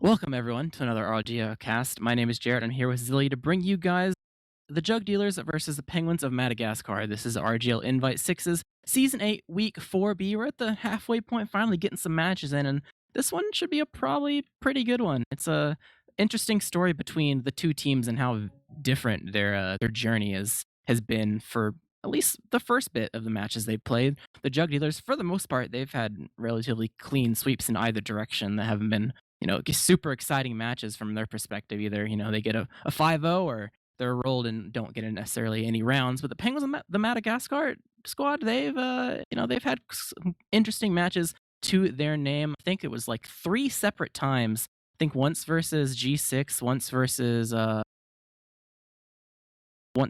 Welcome everyone to another RGLgg cast. My name is Jared. I'm here with Zilly to bring you guys the Jug Dealers versus the Penguins of Madagascar. This is RGL Invite Sixes Season 8, Week 4B. We're at the halfway point, finally getting some matches in, and this one should be a probably pretty good one. It's a interesting story between the two teams and how different their journey has been for at least the first bit of the matches they've played. The Jug Dealers, for the most part, they've had relatively clean sweeps in either direction that haven't been super exciting matches from their perspective. Either, they get a 5-0 or they're rolled and don't get necessarily any rounds. But the Penguins and the Madagascar squad, they've had some interesting matches to their name. I think it was like three separate times. I think once versus G6, once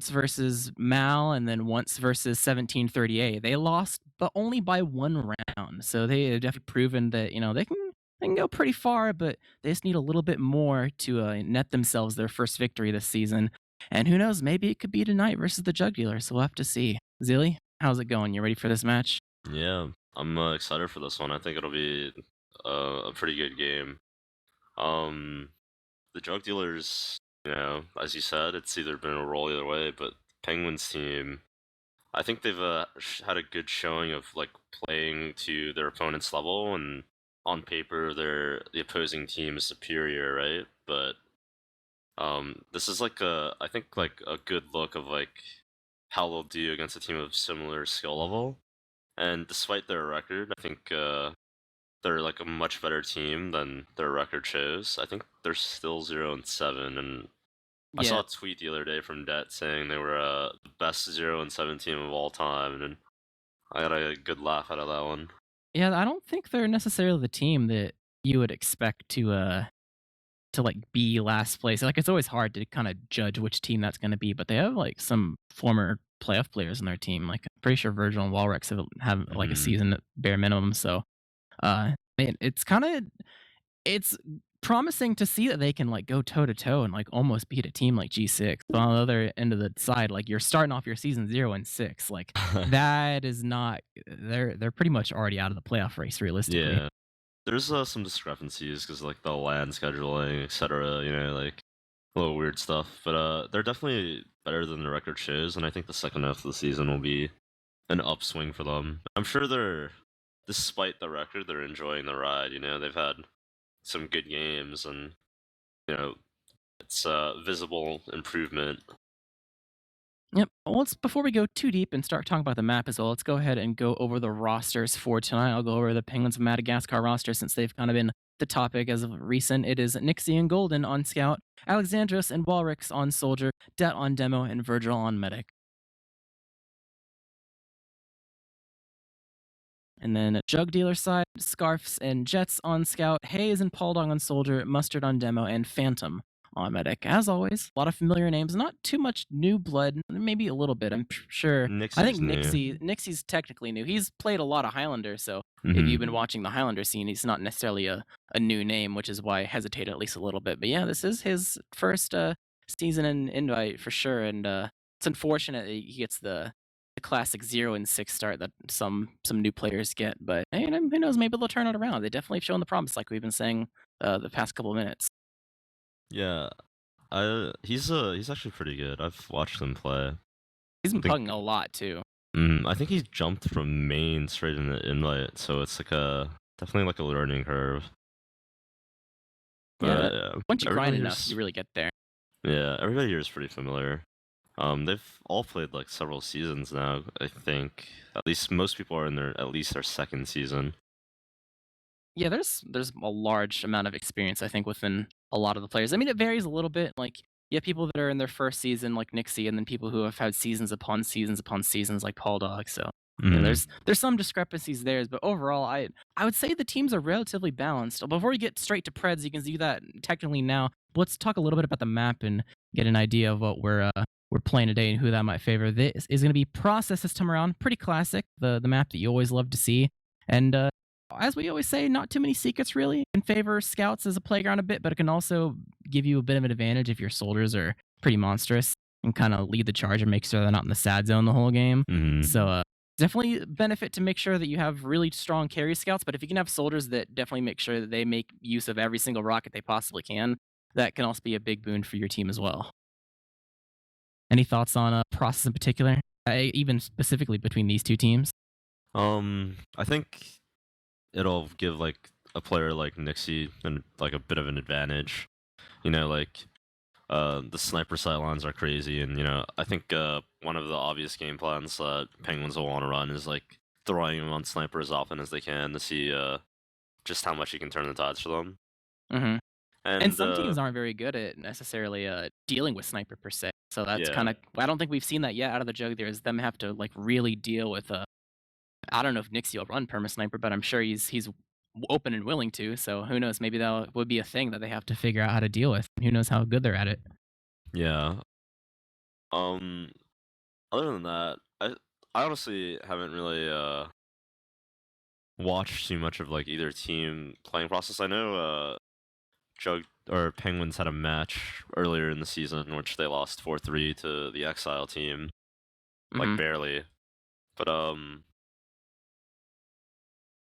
versus Mal, and then once versus 1738. They lost, but only by one round. So they have definitely proven that they can go pretty far, but they just need a little bit more to net themselves their first victory this season. And who knows, maybe it could be tonight versus the Jug Dealer. So we'll have to see. Zilly, how's it going? You ready for this match? Yeah, I'm excited for this one. I think it'll be a pretty good game. Um, the drug dealers, as you said, it's either been a roll either way. But Penguins team, I think they've had a good showing of like playing to their opponent's level, and on paper, the opposing team is superior, right? But this is I think like a good look of like how they'll do against a team of similar skill level. And despite their record, I think they're like a much better team than their record shows. I think they're still 0-7, and I saw Yeah, a tweet the other day from Det saying they were the best 0-7 team of all time, and I got a good laugh out of that one. yeah. I don't think they're necessarily the team that you would expect to like be last place. Like it's always hard to kind of judge which team that's going to be, but they have like some former playoff players in their team. Like I'm pretty sure Virgil and Walrex have like a Hmm. season at bare minimum. So, man, it's promising to see that they can like go toe to toe and like almost beat a team like G6. But on the other end of the side, like you're starting off your season 0-6. Like that is not. They're pretty much already out of the playoff race realistically. Yeah, there's some discrepancies because like the land scheduling, etc. Like a little weird stuff, but they're definitely better than the record shows, and I think the second half of the season will be an upswing for them. I'm sure despite the record, they're enjoying the ride. They've had some good games, and you know, it's visible improvement. Yep. Well, before we go too deep and start talking about the map as well, let's go ahead and go over the rosters for tonight. I'll go over the Penguins of Madagascar roster since they've kind of been the topic as of recent. It is Nixie and Golden on Scout, Alexandros and Walrix on Soldier, Det on Demo, and Virgil on Medic. And then Jug Dealer side, Scarfs and Jets on Scout, Hayes and Pauldong on Soldier, Mustard on Demo, and Phantom on Medic. As always, a lot of familiar names, not too much new blood, maybe a little bit, I'm sure. I think Nixie's new. Nixie's technically new. He's played a lot of Highlander, so if Hmm. you've been watching the Highlander scene, he's not necessarily a new name, which is why I hesitated at least a little bit. But yeah, this is his first season in invite for sure, and it's unfortunate that he gets the classic 0-6 start that some new players get. But hey, who knows? Maybe they'll turn it around. They definitely have shown the promise, like we've been saying the past couple of minutes. Yeah, he's actually pretty good. I've watched him play. He's I been think pugging a lot too. I think he jumped from main straight into invite, so it's like a definitely like a learning curve. Yeah, But yeah, once you grind everybody enough, you here's really get there. yeah, everybody here is pretty familiar. They've all played like several seasons now. I think at least most people are in at least their second season. Yeah, there's a large amount of experience I think within a lot of the players. I mean, it varies a little bit. Like you have people that are in their first season, like Nixie, and then people who have had seasons upon seasons upon seasons, like Paul Dog. So Hmm. there's some discrepancies there, but overall, I would say the teams are relatively balanced. Before we get straight to Preds, you can do that technically now. Let's talk a little bit about the map and get an idea of what we're playing today and who that might favor. This is going to be Process this time around. Pretty classic, the map that you always love to see, and as we always say, not too many secrets really. It can favor scouts as a playground a bit, but it can also give you a bit of an advantage if your soldiers are pretty monstrous and kind of lead the charge and make sure they're not in the sad zone the whole game. Hmm. So definitely benefit to make sure that you have really strong carry scouts, but if you can have soldiers that definitely make sure that they make use of every single rocket they possibly can, that can also be a big boon for your team as well. Any thoughts on process in particular, even specifically between these two teams? I think it'll give like a player like Nixie and like a bit of an advantage. Like the sniper sightlines are crazy, and I think one of the obvious game plans that Penguins will want to run is like throwing him on sniper as often as they can to see just how much he can turn the tides for them. Hmm. And And some teams aren't very good at necessarily dealing with sniper per se. So that's yeah, kind of I don't think we've seen that yet out of the jug. There's them have to like really deal with. I don't know if Nixie will run perma sniper, but I'm sure he's open and willing to. So who knows? Maybe that would be a thing that they have to figure out how to deal with. Who knows how good they're at it? yeah. Um, Other than that, I honestly haven't really watched too much of like either team playing process. I know Jug or Penguins had a match earlier in the season in which they lost 4-3 to the Exile team, like Hmm. barely. But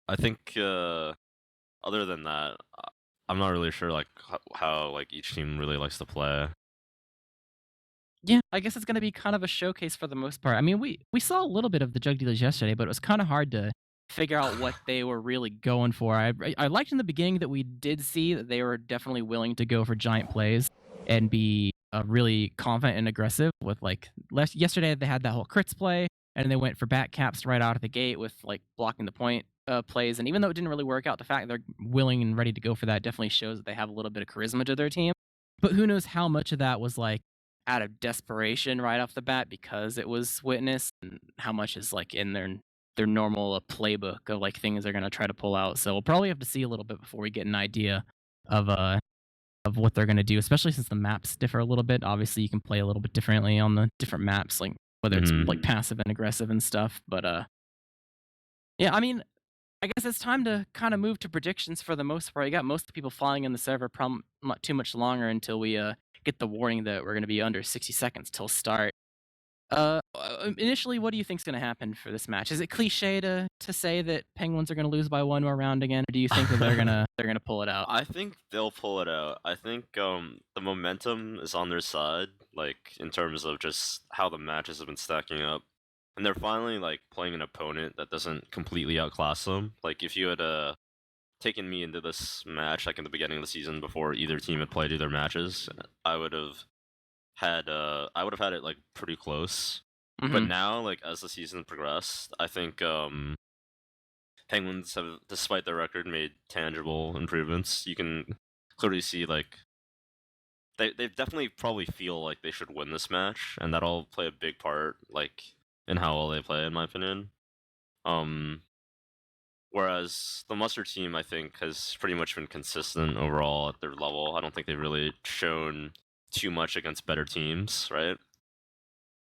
I think other than that, I'm not really sure like how like each team really likes to play. Yeah, I guess it's gonna be kind of a showcase for the most part. I mean, we saw a little bit of the Jug Dealers yesterday, but it was kind of hard to figure out what they were really going for. I liked in the beginning that we did see that they were definitely willing to go for giant plays and be really confident and aggressive. With like yesterday, they had that whole crits play, and they went for back caps right out of the gate with like blocking the point plays. And even though it didn't really work out, the fact they're willing and ready to go for that definitely shows that they have a little bit of charisma to their team. But who knows how much of that was like out of desperation right off the bat because it was Witness, and how much is like in their normal playbook of like things they're gonna try to pull out. So we'll probably have to see a little bit before we get an idea of of what they're gonna do, especially since the maps differ a little bit. Obviously, you can play a little bit differently on the different maps, like whether it's like Hmm. passive and aggressive and stuff. But yeah, I mean, I guess it's time to kind of move to predictions for the most part. I got most of the people flying in the server, probably not too much longer until we get the warning that we're going to be under 60 seconds till start. Initially, what do you think's going to happen for this match? Is it cliche to say that Penguins are going to lose by one more round again, or do you think that they're gonna pull it out? I think they'll pull it out. I think the momentum is on their side, like in terms of just how the matches have been stacking up. And they're finally like playing an opponent that doesn't completely outclass them. Like if you had taken me into this match like in the beginning of the season before either team had played either matches, I would have had it like pretty close. But Hmm. now, like as the season progressed, I think Penguins have, despite their record, made tangible improvements. You can clearly see like they definitely probably feel like they should win this match, and that'll play a big part like in how well they play, in my opinion. Um, Whereas the Mustard team, I think, has pretty much been consistent overall at their level. I don't think they've really shown too much against better teams, right?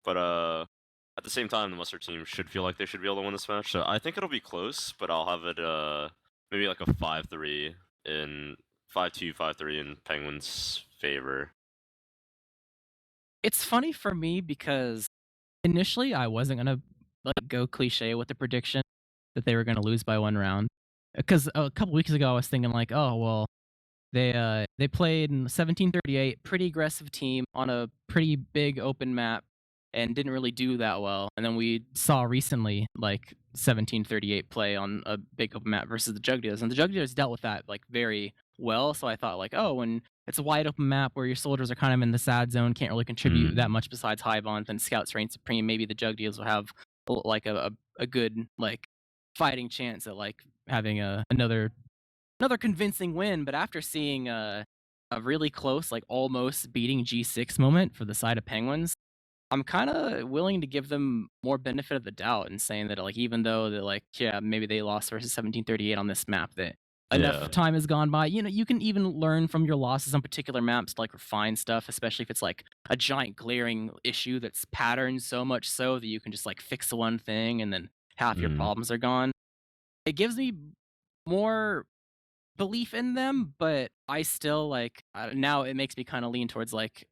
But at the same time, the Mustard team should feel like they should be able to win this match. So I think it'll be close, but I'll have it maybe like a 5-3 in 5-2, 5-3 in Penguins' favor. It's funny for me because initially I wasn't gonna like go cliche with the prediction that they were gonna lose by one round. Because a couple weeks ago I was thinking like, oh well, they played in 1738, pretty aggressive team on a pretty big open map and didn't really do that well. And then we saw recently like 1738 play on a big open map versus the Jug Dealers, and the Jug Dealers dealt with that like very well. So I thought like, oh, when it's a wide open map where your soldiers are kind of in the sad zone, can't really contribute that Mm. much besides high bonds and scouts reign supreme. Maybe the Jug Dealers will have like a good like fighting chance at like having another convincing win. But after seeing a really close, like almost beating G6 moment for the side of Penguins, I'm kind of willing to give them more benefit of the doubt and saying that like even though that like yeah maybe they lost versus 1738 on this map, that enough Yeah. time has gone by. You know, you can even learn from your losses on particular maps to like refine stuff, especially if it's like a giant glaring issue that's patterned so much so that you can just like fix the one thing and then half your Mm. problems are gone. It gives me more belief in them, but I still like now it makes me kind of lean towards like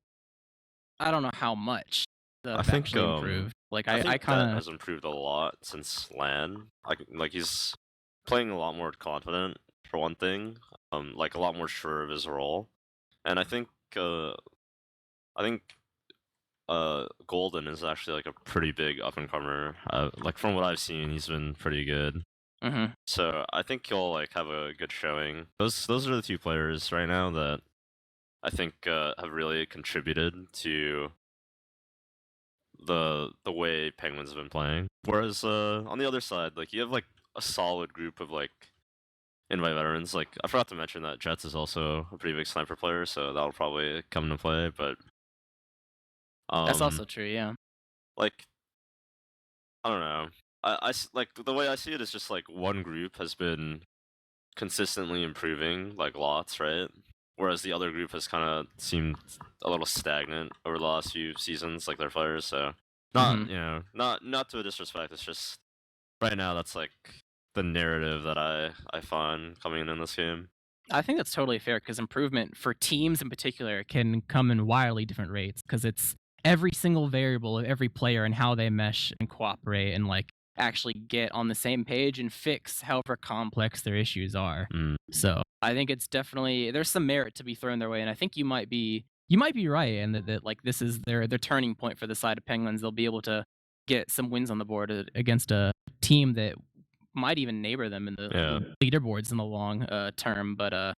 I don't know how much. that I have think actually improved. Like I I think that kind has improved a lot since LAN. Like he's playing a lot more confident for one thing. Like a lot more sure of his role, and I think Golden is actually like a pretty big up and comer. Like from what I've seen, he's been pretty good. of. Hmm. So I think he'll like have a good showing. Those are the two players right now that I think have really contributed to the way Penguins have been playing. Whereas on the other side, like you have like a solid group of like invite veterans. Like I forgot to mention that Jets is also a pretty big sniper player, so that'll probably come into play. But That's um, also true. Yeah. like I don't know. Like the way I see it is just like one group has been consistently improving like lots, right? Whereas the other group has kind of seemed a little stagnant over the last few seasons, like their players. So not Hmm. not to a disrespect. It's just right now that's like the narrative that I find coming in this game. I think that's totally fair because improvement for teams in particular can come in wildly different rates because it's every single variable of every player and how they mesh and cooperate and like actually get on the same page and fix however complex their issues are. Mm. So I think it's definitely there's some merit to be thrown their way, and I think you might be right, and that like this is their turning point for the side of Penguins. They'll be able to get some wins on the board against a team that might even neighbor them in the Yeah. leaderboards in the long term. But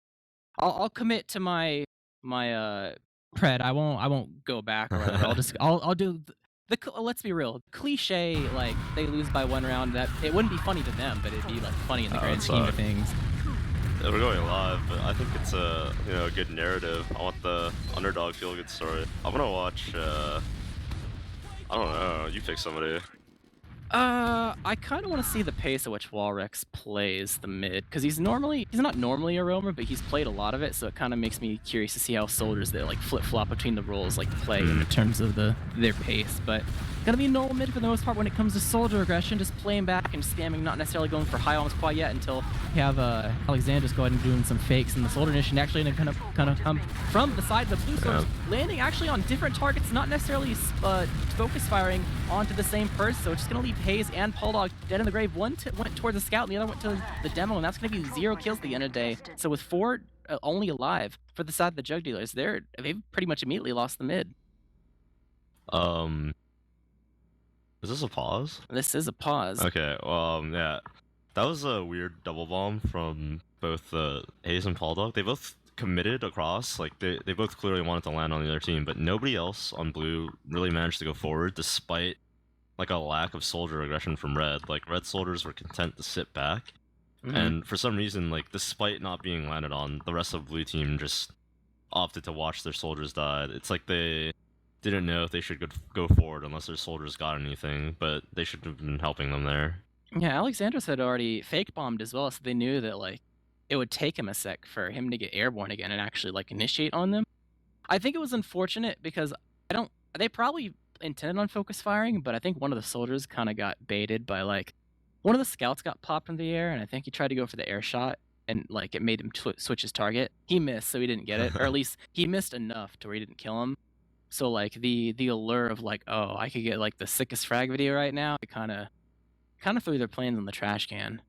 I'll commit to my pred. I won't go back or whatever. I'll do let's be real, cliche like they lose by one round. That it wouldn't be funny to them, but it'd be like funny in the grand It's scheme of things. yeah, we're going live, but I think it's a a good narrative. I want the underdog feel good story. I'm gonna watch. I don't know. You pick somebody. I kind of want to see the pace at which Walrex plays the mid because he's not normally a roamer, but he's played a lot of it, so it kind of makes me curious to see how soldiers that like flip flop between the roles like play in terms of their pace. But gonna be normal mid for the most part when it comes to soldier aggression, just playing back and spamming, not necessarily going for high arms quite yet until you have Alexander just go ahead and doing some fakes in the soldier initiative, actually gonna kind of come from the side of the blue soldiers, landing actually on different targets, not necessarily focus firing onto the same person. So it's just gonna leave Hayes and Pauldog dead in the grave. One went towards the scout, and the other went to the demo, and that's gonna be 0 kills at the end of the day. So with 4 only alive for the side of the jug dealers, they've pretty much immediately lost the mid. Um, is this a pause? This is a pause. Okay. Yeah, that was a weird double bomb from both Hayes and Paul Dog. They both committed across. Like they both clearly wanted to land on the other team, but nobody else on blue really managed to go forward, despite like a lack of soldier aggression from red. Like red soldiers were content to sit back, and for some reason, like despite not being landed on, the rest of the blue team just opted to watch their soldiers die. It's like they didn't know if they should go forward unless their soldiers got anything, but they should have been helping them there. Yeah, Alexandros had already fake bombed as well, so they knew that like it would take him a sec for him to get airborne again and actually like initiate on them. I think it was unfortunate because they probably intended on focus firing, but I think one of the soldiers kind of got baited by like one of the scouts got popped in the air, and I think he tried to go for the air shot, and like it made him switch his target. He missed, so he didn't get it, or at least he missed enough to where he didn't kill him. So like the allure of like, oh, I could get like the sickest frag video right now, it kind of threw their plans in the trash can.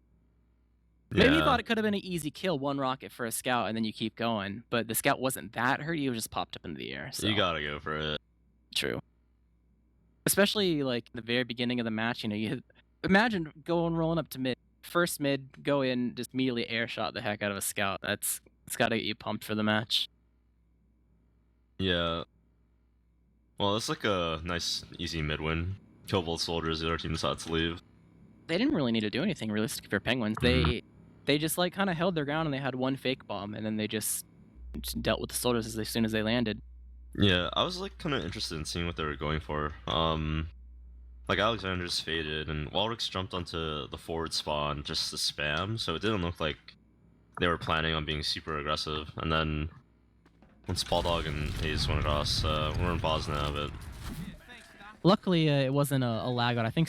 Maybe you thought it could have been an easy kill, one rocket for a scout, and then you keep going. But the scout wasn't that hurt; he was just popped up into the air. So You gotta go for it. true. Especially like the very beginning of the match, you imagine rolling up to mid, first mid, go in, just immediately air shot the heck out of a scout. It's got to get you pumped for the match. Yeah. Well, it's like a nice, easy mid win. Kill both soldiers. The other team decides to leave. They didn't really need to do anything realistic for Penguins. They just like kind of held their ground and they had one fake bomb, and then they just dealt with the soldiers as soon as they landed. Yeah, I was like kind of interested in seeing what they were going for. Like Alexander just faded, and Walrix jumped onto the forward spawn just to spam, so it didn't look like they were planning on being super aggressive. And then once Paul Dog and Hayes went across, we're in pause now, but Luckily, it wasn't a lag out. I think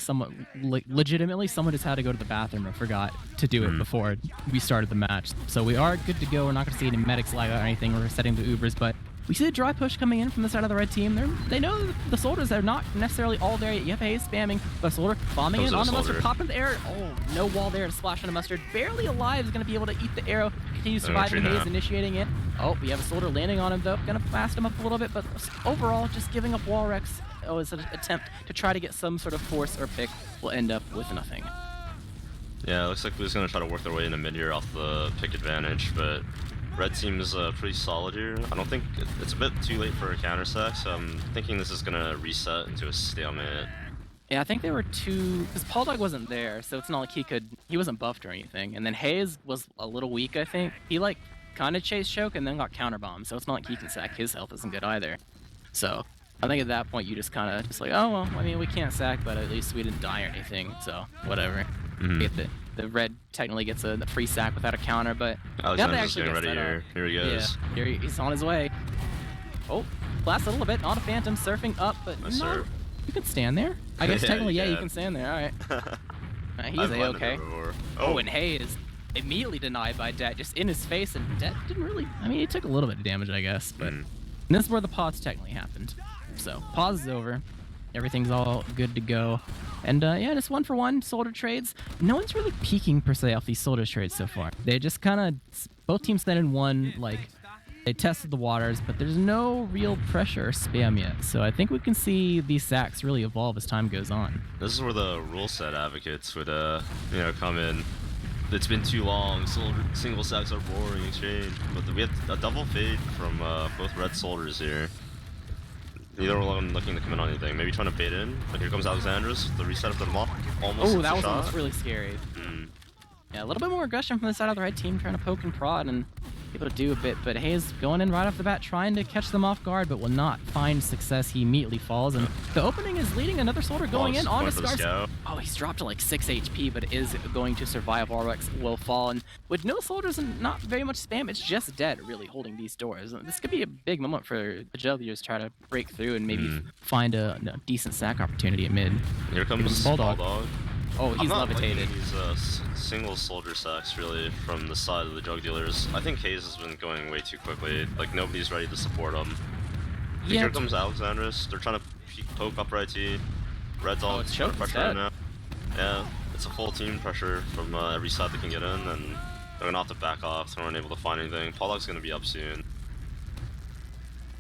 legitimately, someone just had to go to the bathroom or forgot to do it before we started the match. So we are good to go. We're not going to see any medics lag out or anything. We're setting the Ubers, but We see the dry push coming in from the side of the red team. They know the soldiers are not necessarily all there yet. You have Hayes spamming, but soldier bombing in on the mustard, popping the air. Oh, no wall there to splash on the mustard. Barely alive is going to be able to eat the arrow. Continues surviving. Hayes initiating it. Oh, we have a soldier landing on him though. Going to fast him up a little bit, but overall, just giving up wall wrecks. Oh, it's an attempt to try to get some sort of force or pick. Will end up with nothing. Yeah, it looks like Blue's going to try to work their way into mid here off the pick advantage, but red team is pretty solid here. I don't think it's a bit too late for a counter sack, so I'm thinking this is going to reset into a stalemate. Yeah, I think they were too, because Pauldog wasn't there, so it's not like he wasn't buffed or anything. And then Hayes was a little weak, I think. He like kind of chased choke and then got counterbombed, so it's not like he can sack. His health isn't good either. So I think at that point you just kind of just like, oh well, I mean we can't sack, but at least we didn't die or anything, so whatever. Get the red technically gets a free sack without a counter, but Alexander's getting ready here. Here he goes. Yeah, here he's on his way. Oh, blast a little bit on a phantom, surfing up, but no, you can stand there. I guess technically, yeah, you can stand there. All right. He's A-okay. Oh, and Hayes immediately denied by Det, just in his face, and Det didn't really. I mean, he took a little bit of damage, I guess, but this is where the pause technically happened. So pause is over. Everything's all good to go. And yeah, just 1-for-1 soldier trades. No one's really peaking per se off these soldier trades so far. They just kind of, both teams sent in one, like, they tested the waters, but there's no real pressure or spam yet. So I think we can see these sacks really evolve as time goes on. This is where the rule set advocates would, come in. It's been too long, single sacks are boring, exchange. But we have a double fade from both red soldiers here. Neither one looking to come in on anything. Maybe trying to bait in. But here comes Alexandros. The reset of the mock almost. Oh, that was almost really scary. Yeah, a little bit more aggression from the side of the red team, trying to poke and prod and able to do a bit. But Hayes going in right off the bat, trying to catch them off guard, but will not find success. He immediately falls, and the opening is leading another soldier going in on a Scar. Oh, he's dropped to like 6 HP, but is going to survive. Arwex will fall, and with no soldiers and not very much spam, it's just dead really holding these doors. This could be a big moment for the Jugglers to try to break through and maybe find a decent sack opportunity at mid. Here comes Bulldog. Oh, he's levitated. These single soldier sacks really from the side of the drug dealers. I think Hayes has been going way too quickly. Like nobody's ready to support him. Here comes Alexandros. They're trying to poke up right T. Red's all pressure right now. Yeah, it's a full team pressure from every side they can get in, and they're gonna have to back off. They're not able to find anything. Pollock's gonna be up soon.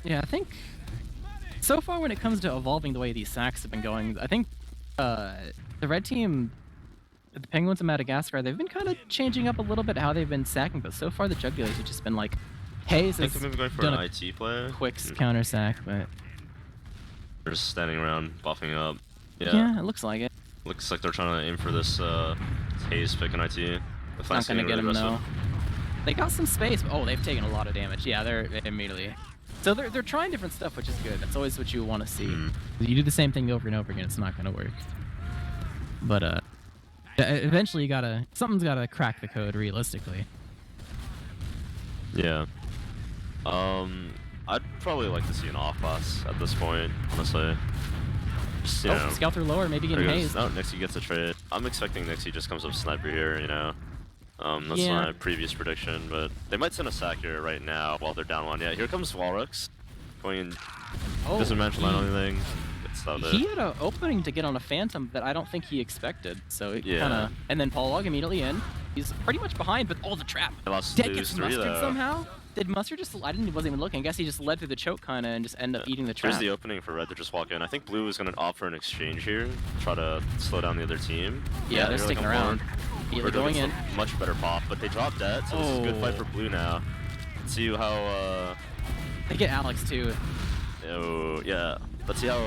Yeah, I think so far when it comes to evolving the way these sacks have been going, I think the red team, the Penguins of Madagascar, they've been kind of changing up a little bit how they've been sacking, but so far the Jugglers have just been like, Hayes has maybe going for an IT play. Quick counter sack, but they're just standing around buffing up. Yeah, it looks like it. Looks like they're trying to aim for this Hayes pick and IT. It's not gonna get him though. They got some space, but they've taken a lot of damage. Yeah, they're immediately. So they're trying different stuff, which is good. That's always what you want to see. You do the same thing over and over again, it's not gonna work. But eventually something's gotta crack the code realistically. Yeah. I'd probably like to see an off pass at this point, honestly. Just, you know, scout through lower, maybe getting hazed. No, Nixie gets a trade. I'm expecting Nixie just comes up sniper here, you know. That's my previous prediction, but they might send a sack here right now while they're down one. Yeah, here comes Walrux. Going in, doesn't mention anything. He had an opening to get on a Phantom that I don't think he expected, so it kind of. And then Polog immediately in. He's pretty much behind, but the trap. Dead gets Mustard somehow. Did Mustard just? Wasn't even looking. I guess he just led through the choke kind of and just ended up eating the trap. Here's the opening for Red to just walk in. I think Blue is going to offer an exchange here, try to slow down the other team. Yeah, they're sticking around. They're going in. Much better pop, but they drop Dead, so this is a good fight for Blue now. Let's see how. They get Alex too. Oh yeah. Let's see how.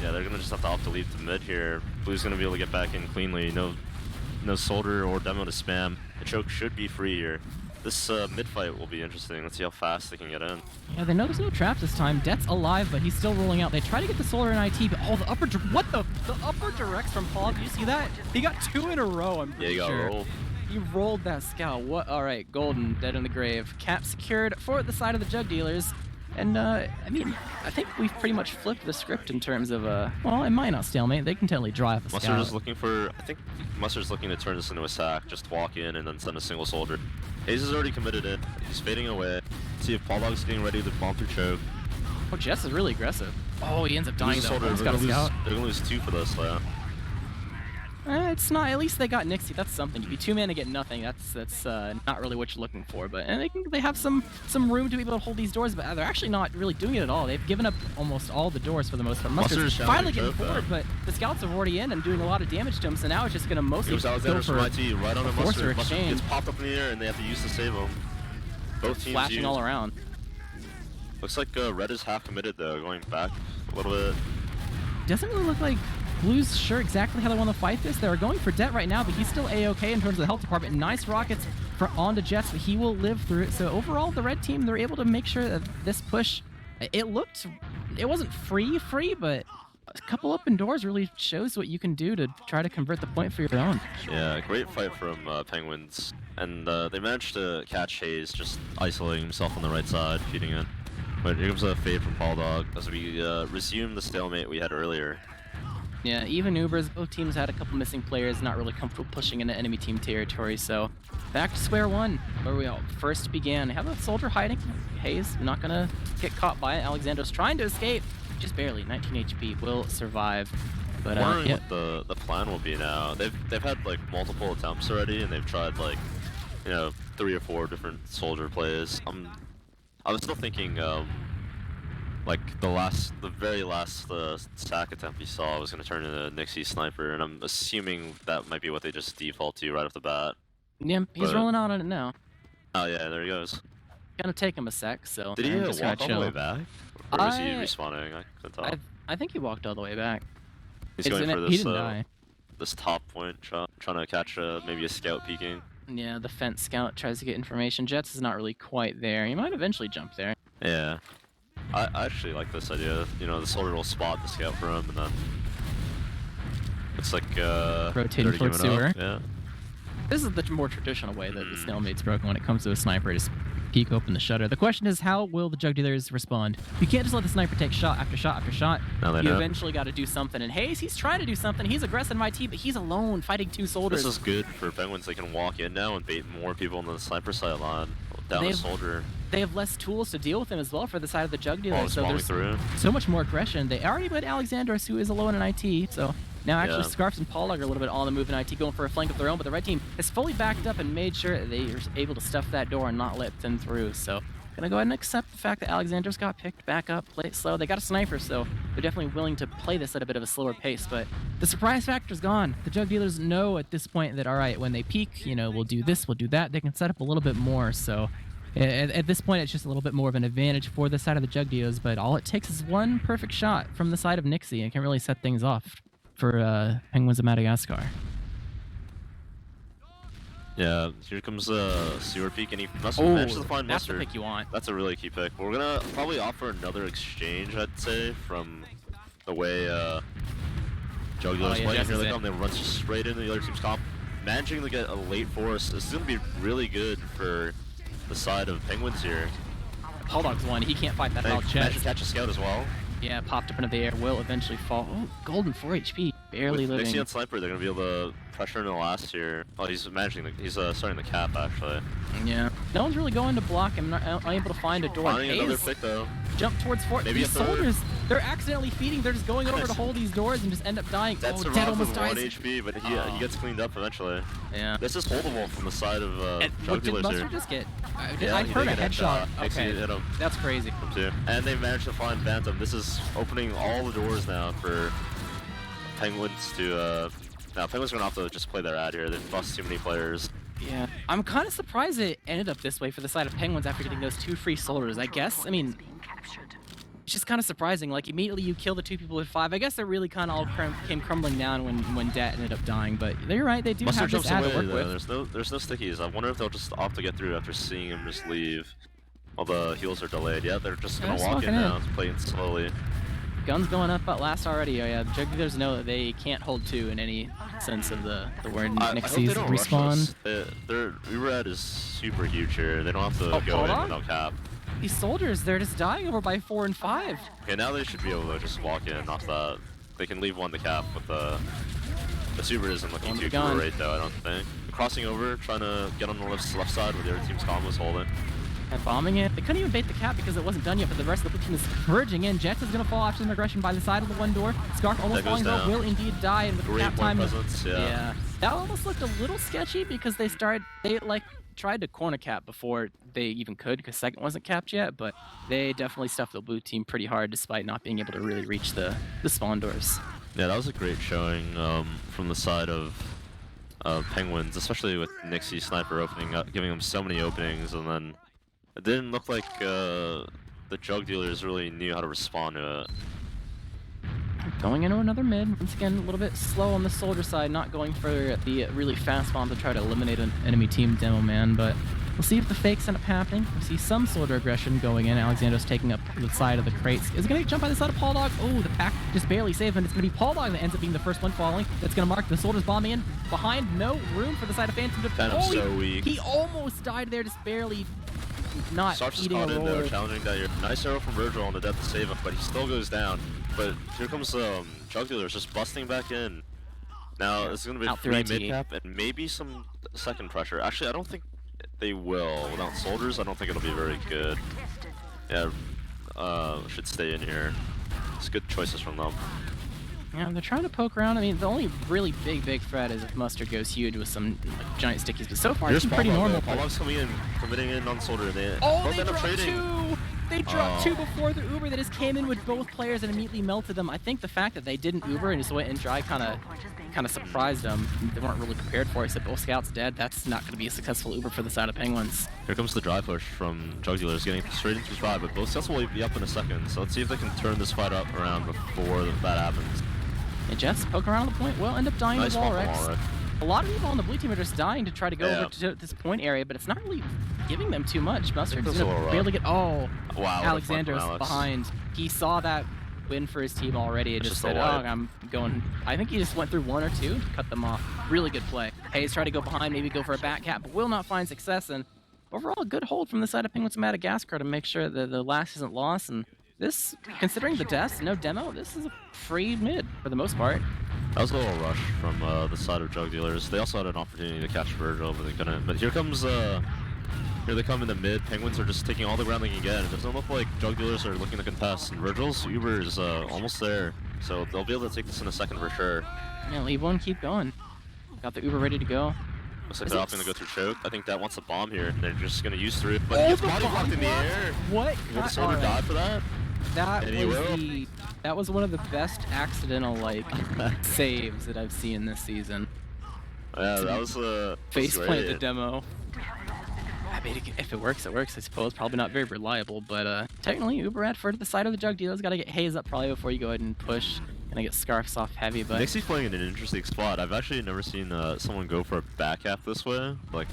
Yeah, they're gonna just have to opt to leave the mid here. Blue's gonna be able to get back in cleanly. No soldier or demo to spam. The choke should be free here. This mid fight will be interesting. Let's see how fast they can get in. Yeah, they know there's no traps this time. Det's alive, but he's still rolling out. They try to get the solar in IT, but the upper the upper directs from Paul. Did you see that? He got 2 in a row. I'm pretty sure. Rolled. He rolled that scout. What? All right, Golden dead in the grave. Cap secured for the side of the Jug Dealers. And, I mean, I think we've pretty much flipped the script in terms of, well, it might not stalemate. They can totally drive a Mustard scout. is looking for, I think Mustard's looking to turn this into a sack, just walk in and then send a single soldier. Hayes is already committed it. He's fading away. See if Pauldog's getting ready to bomb through choke. Oh, Jess is really aggressive. Oh, he ends up dying, though. Soldier. He's got a scout. They're gonna lose 2 for this, though. It's not. At least they got Nixie. That's something. You be 2 mana to get nothing. That's not really what you're looking for. But and they have some room to be able to hold these doors. But they're actually not really doing it at all. They've given up almost all the doors for the most part. Mustard's finally getting forward, but the scouts are already in and doing a lot of damage to him. So now it's just gonna mostly go for IT right on the Mustard. Mustard exchange. gets popped up in the air and they have to use to save him. Both teams flashing all around. Looks like Red is half committed though, going back a little bit. Doesn't really look like Blue's sure exactly how they want to fight this. They're going for Det right now, but he's still A-okay in terms of the health department. Nice rockets for onto Jets, but he will live through it. So overall, the red team, they're able to make sure that this push, it wasn't free, but a couple open doors really shows what you can do to try to convert the point for your own. Yeah, great fight from Penguins. And they managed to catch Hayes, just isolating himself on the right side, feeding it. But here comes a fade from Pauldog as we resume the stalemate we had earlier. Yeah, even Ubers, both teams had a couple missing players, not really comfortable pushing into enemy team territory, so back to square one, where we all first began. Have a soldier hiding. Hayes not gonna get caught by it. Alexandro's trying to escape, just barely. 19 HP, will survive. But wondering yeah. what the plan will be now. They've had like multiple attempts already, and they've tried like 3 or 4 different soldier plays. I was still thinking like the very last sack attempt you saw was going to turn into Nixie Sniper, and I'm assuming that might be what they just default to right off the bat. Yeah, he's rolling out on it now. Oh yeah, there he goes. Gonna take him a sec, so did he just walk all the way back? Or was he respawning? I couldn't tell. I think he walked all the way back. He's going for he didn't die. This top point, trying to catch maybe a scout peeking. Yeah, the fence scout tries to get information. Jets is not really quite there. He might eventually jump there. Yeah. I actually like this idea. The soldier will spot the scout for him, and then it's like rotating towards sewer. Yeah. This is the more traditional way that the stalemate's broken when it comes to a sniper. Just peek open the shutter. The question is, how will the jug dealers respond? You can't just let the sniper take shot after shot after shot. No, you eventually got to do something. And Hayes, he's trying to do something. He's aggressive in my team, but he's alone fighting 2 soldiers. This is good for Penguins. They can walk in now and bait more people on the sniper side line down a soldier. They have less tools to deal with him as well for the side of the jug dealers. So there's so much more aggression. They already put Alexandros, who is alone in IT, so now actually Scarfs and Pauldog are a little bit on the move in IT, going for a flank of their own, but the red team is fully backed up and made sure that they are able to stuff that door and not let them through. So gonna go ahead and accept the fact that Alexandros got picked back up, play it slow. They got a sniper, so they're definitely willing to play this at a bit of a slower pace, but the surprise factor's gone. The jug dealers know at this point that, all right, when they peak, we'll do this, we'll do that. They can set up a little bit more, so at this point, it's just a little bit more of an advantage for the side of the jug dealers, but all it takes is one perfect shot from the side of Nixie and can really set things off for Penguins of Madagascar. Yeah, here comes Sewer Peak, and he manages to find Mustard. That's the pick you want. That's a really key pick. We're gonna probably offer another exchange, I'd say, from the way jug dealers play. Here they come, they run straight into the other team's comp. Managing to get a late force is gonna be really good for the side of Penguins here. Pauldog's one. He can't fight that out. Managed to catch a scout as well. Yeah, popped up into the air. Will eventually fall. Oh, golden 4 HP. Barely living. Nixie on Sniper, they're going to be able to pressure in the last here. Oh, he's starting the cap, actually. Yeah. No one's really going to block him. Not able to find a door. Finding another pick, though. Jump towards Fort. Maybe these soldiers, they're accidentally feeding. They're just going over to hold these doors and just end up dying. That's Dead almost dies. 1 HP, but he gets cleaned up eventually. Yeah. This is holdable from the side of what did Mustard just get? I heard a headshot. Okay. Hit him. That's crazy. And they managed to find Phantom. This is opening all the doors now for Penguins to... Now, Penguins are going to have to just play their ad here. They've lost too many players. Yeah. I'm kind of surprised it ended up this way for the side of Penguins after getting those 2 free soldiers. I guess, it's just kind of surprising. Like, immediately you kill the 2 people with 5. I guess it really kind of all came crumbling down when Dat ended up dying. But you're right, they do have this ad to work with. There's no stickies. I wonder if they'll just opt to get through after seeing him just leave. While the heals are delayed. Yeah, they're just going to walk in now, playing slowly. Guns going up at last already. Oh yeah, the jug dealers know that they can't hold 2 in any sense of the word. Nixie's respawn. Their Urad is super huge here. They don't have to go in with no cap. these soldiers, they're just dying over by 4 and 5. Okay, now they should be able to just walk in off that. They can leave one to cap, but the super isn't looking too great though, I don't think. Crossing over, trying to get on the left side where the other team's column was holding. And bombing it. They couldn't even bait the cap because it wasn't done yet, but the rest of the team is converging in. Jets is going to fall after an aggression by the side of the one door. Scarf almost falling though, will indeed die, and with the cap time. Yeah. That almost looked a little sketchy because they like tried to corner cap before they even could because second wasn't capped yet, but they definitely stuffed the blue team pretty hard despite not being able to really reach the spawn doors. Yeah, that was a great showing from the side of Penguins, especially with Nixie Sniper opening up, giving them so many openings, and then it didn't look like the Jug Dealers really knew how to respond to it. Going into another mid, once again a little bit slow on the soldier side, not going for the really fast bomb to try to eliminate an enemy team demo man, but we'll see if the fakes end up happening. We see some soldier aggression going in. Alexandros taking up the side of the crates. Is it going to jump by the side of Paul Dog? Oh, the pack just barely saved, and it's going to be Paul Dog that ends up being the first one falling. That's going to mark the soldiers bombing in. Behind, no room for the side of Phantom to... Phantom's so weak. He almost died there, just barely not eating a roll. There, challenging that here. Nice arrow from Virgil on the death to save him, but he still goes down. But here comes Jug Dealers just busting back in. Now, this is going to be a free mid-cap and maybe some second pressure. Actually, I don't think they will. Without soldiers, I don't think it'll be very good. Yeah, should stay in here. It's good choices from them. Yeah, they're trying to poke around. I mean, the only really big threat is if Mustard goes huge with some like, giant stickies, but so far it's pretty normal. Paulog's coming in, committing in on soldier. They dropped two! They dropped two before the Uber. They just came in with both players and immediately melted them. I think the fact that they didn't Uber and just went in dry kind of surprised them. They weren't really prepared for it. So both scouts dead. That's not going to be a successful Uber for the side of Penguins. Here comes the dry push from Jug Dealers, getting straight into 5, but both scouts will be up in a second. So let's see if they can turn this fight up around before that happens. And Jets poke around the point. Will end up dying to Walrex. A lot of people on the blue team are just dying to try to go over to this point area, but it's not really giving them too much. Mustard's gonna barely get. Oh, wow! Alexander's behind. He saw that win for his team already. It just said, "Oh, I'm going." I think he just went through one or two to cut them off. Really good play. Hayes tried to go behind, maybe go for a back cap, but will not find success. And overall, a good hold from the side of Penguins of Madagascar to make sure that the last isn't lost. And this, considering the deaths, no demo, this is a free mid for the most part. That was a little rush from the side of Jug Dealers. They also had an opportunity to catch Virgil, but they couldn't. But here comes, here they come in the mid. Penguins are just taking all the ground they can get. It doesn't look like Jug Dealers are looking to contest. And Virgil's Uber is almost there, so they'll be able to take this in a second for sure. Yeah, leave one, keep going. Got the Uber ready to go. Looks like they're opting to go through choke. I think that wants a bomb here. They're just going to use through it. But he gets body blocked in the air. What? Will the soldier die for that? That was one of the best accidental saves that I've seen this season. Yeah, that was faceplant the demo. I mean, if it works, it works. I suppose probably not very reliable, but technically Uber at for the side of the Jug Dealers. Got to get Hayes up probably before you go ahead and push. Gonna get Scarfs off heavy, but Nixie's playing in an interesting spot. I've actually never seen someone go for a back half this way. Like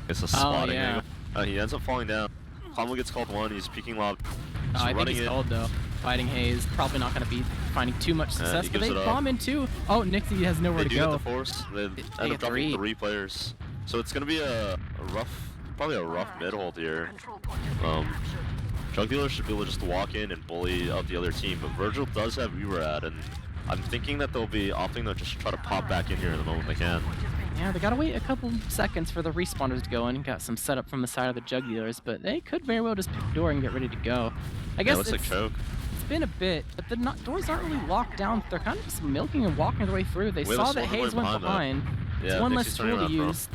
it's a spotting angle. He ends up falling down. Combo gets called one. He's peeking lob. I think he's called though. Fighting Hayes, probably not going to be finding too much success, but they bomb in too. Oh, Nixie has nowhere to go. They do get the force. They end up dropping 3 players. So it's going to be a rough, probably a rough mid hold here. Jug Dealer should be able to just walk in and bully out the other team, but Virgil does have Uberad, and I'm thinking that they'll be opting to just try to pop back in here in the moment they can. Yeah, they gotta wait a couple seconds for the respawners to go in. Got some setup from the side of the Jug Dealers, but they could very well just pick the door and get ready to go. I guess looks like choke. It's been a bit, but the doors aren't really locked down. They're kind of just milking and walking their way through. They saw that Hayes went behind. It's one less tool to use.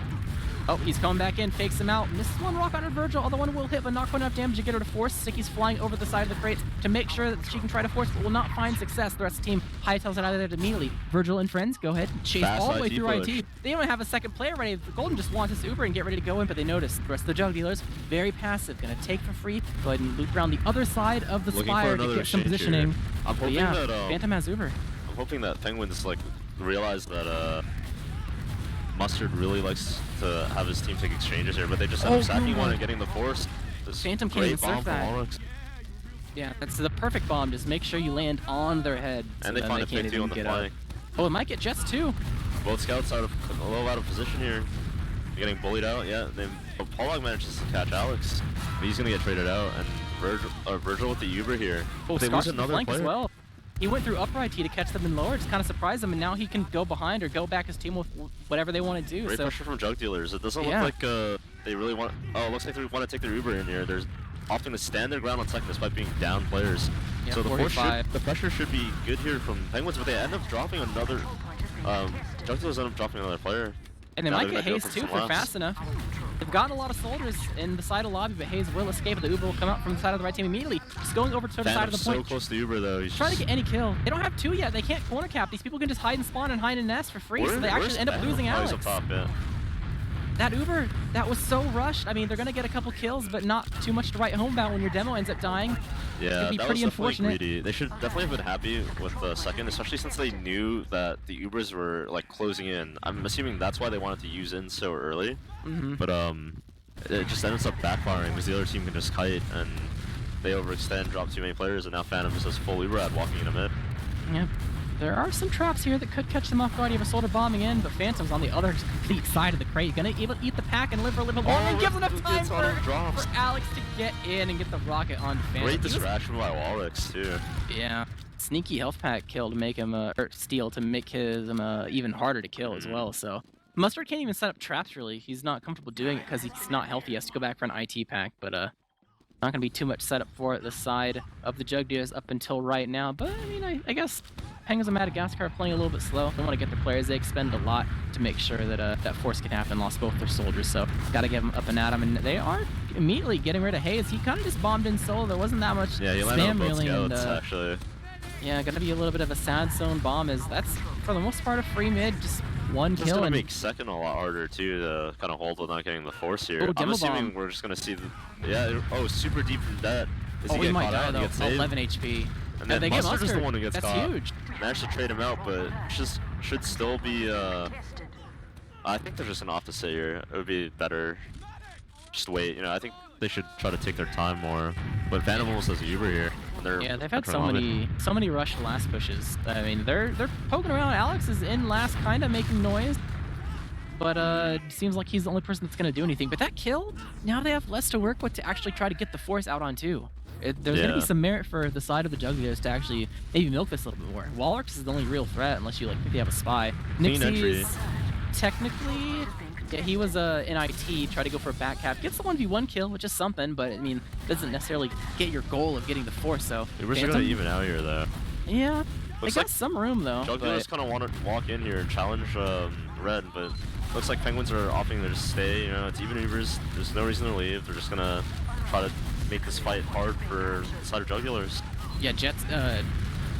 Oh, he's coming back in, fakes him out. Misses one rock under Virgil. Other one will hit, but not quite enough damage to get her to force. Sticky's flying over the side of the crates to make sure that she can try to force, but will not find success. The rest of the team hightails it out of there immediately. Virgil and friends go ahead and chase all the way through IT. They don't have a second player ready. Golden just wants this Uber and get ready to go in, but they notice the rest of the Jug Dealers very passive. Gonna take for free. Go ahead and loop around the other side of the spire to get some positioning. I'm hoping that Phantom has Uber. I'm hoping that Penguins realize that Mustard really likes to have his team take exchanges here, but they just end up sacking one and getting the force. Phantom can't even surf that. Yeah, that's the perfect bomb. Just make sure you land on their head. And they find a pick too on the flank. Oh, it might get Jets too. Both scouts are a little out of position here. They're getting bullied out. Yeah, Polog manages to catch Alex, but he's gonna get traded out, and Virgil with the Uber here. Oh, They Scarf lose to the another flank as player. well. He went through upright T to catch them in lower, just kind of surprised them, and now he can go behind or go back his team with whatever they want to do. Great So pressure from Jug Dealers. It doesn't Yeah. look like they really want. Oh, it looks like they want to take their Uber in here. They're often to stand their ground on second despite being down players. Yeah, So the the pressure should be good here from Penguins, but they end up dropping another. Jug Dealers end up dropping another player. And they Now might they're get gonna go Hayes for too some for laps. fast enough. They've gotten a lot of soldiers in the side of the lobby, but Hayes will escape. The Uber will come out from the side of the right team immediately. Just going over to the side of the so point. close to Uber though. He's Trying to just- get any kill. They don't have two yet. They can't corner cap. These people can just hide and spawn and hide and nest for free, so they Where's actually end up Phantom? losing Oh, he's Alex. up top, yeah. That Uber, that was so rushed. I mean, they're going to get a couple kills, but not too much to write home about when your demo ends up dying. Yeah, It'd be that pretty was definitely unfortunate. greedy. They should definitely have been happy with the second, especially since they knew that the Ubers were like closing in. I'm assuming that's why they wanted to use in so early. But it just ends up backfiring because the other team can just kite and they overextend, drop too many players, and now Phantom just has full Uber ad walking in a mid. Yep. There are some traps here that could catch them off guard. You have a soldier bombing in, but Phantom's on the other complete side of the crate. Gonna able to eat the pack and live for a little bit longer. And gives enough time it's auto for drops. Alex to get in and get the rocket on Phantom. Great He was- distraction by Wallix too. Yeah. Sneaky health pack kill to make him, or steal to make his even harder to kill as well. So Mustard can't even set up traps really. He's not comfortable doing it because he's not healthy. He has to go back for an IT pack, but not gonna be too much setup for it. The side of the Jug Dealers up until right now. But I mean, I guess Penguins of Madagascar are playing a little bit slow. They want to get their players. They expend a lot to make sure that that force can happen. Lost both their soldiers, so got to get them up and at them. And they are immediately getting rid of Hayes. He kind of just bombed in solo. There wasn't that much Yeah, he landed on spam both really. And, scouts actually. yeah, gonna be a little bit of a sad zone bomb. Is that's for the most part a free mid, just one It's kill. gonna And make second a lot harder too to kind of hold with not getting the force here. Oh, I'm demo assuming bomb. we're just gonna see the super deep from that. Is he getting might caught die out? He though. gets saved? 11 HP. And then they get Mustard is the Mustard. one who gets That's caught. huge. Managed to trade him out, but just should still be. I think they're just an opposite here. It would be better. Just wait. You know, I think they should try to take their time more. But Phantom almost has a Uber here. And they're Yeah, they've had trying to love it. so many rush last pushes. I mean, they're poking around. Alex is in last, kind of making noise, but seems like he's the only person that's gonna do anything. But that kill, now they have less to work with to actually try to get the force out on too. There's gonna be Yeah. some merit for the side of the Jugglers to actually maybe milk this a little bit more. Walrus is the only real threat unless you like think they have a spy. Clean entry. Nixie's technically. Yeah, he was in IT, tried to go for a back cap. Gets the 1v1 kill, which is something, but I mean, doesn't necessarily get your goal of getting the force, so. We're just Phantom- gonna even out here though. Yeah, they Looks got like some room though. Jugglers but- kind of want to walk in here and challenge Red, but looks like Penguins are opting to just stay. You know, it's even Ubers. There's no reason to leave. They're just gonna try to make this fight hard for the side of Jugglers. Yeah,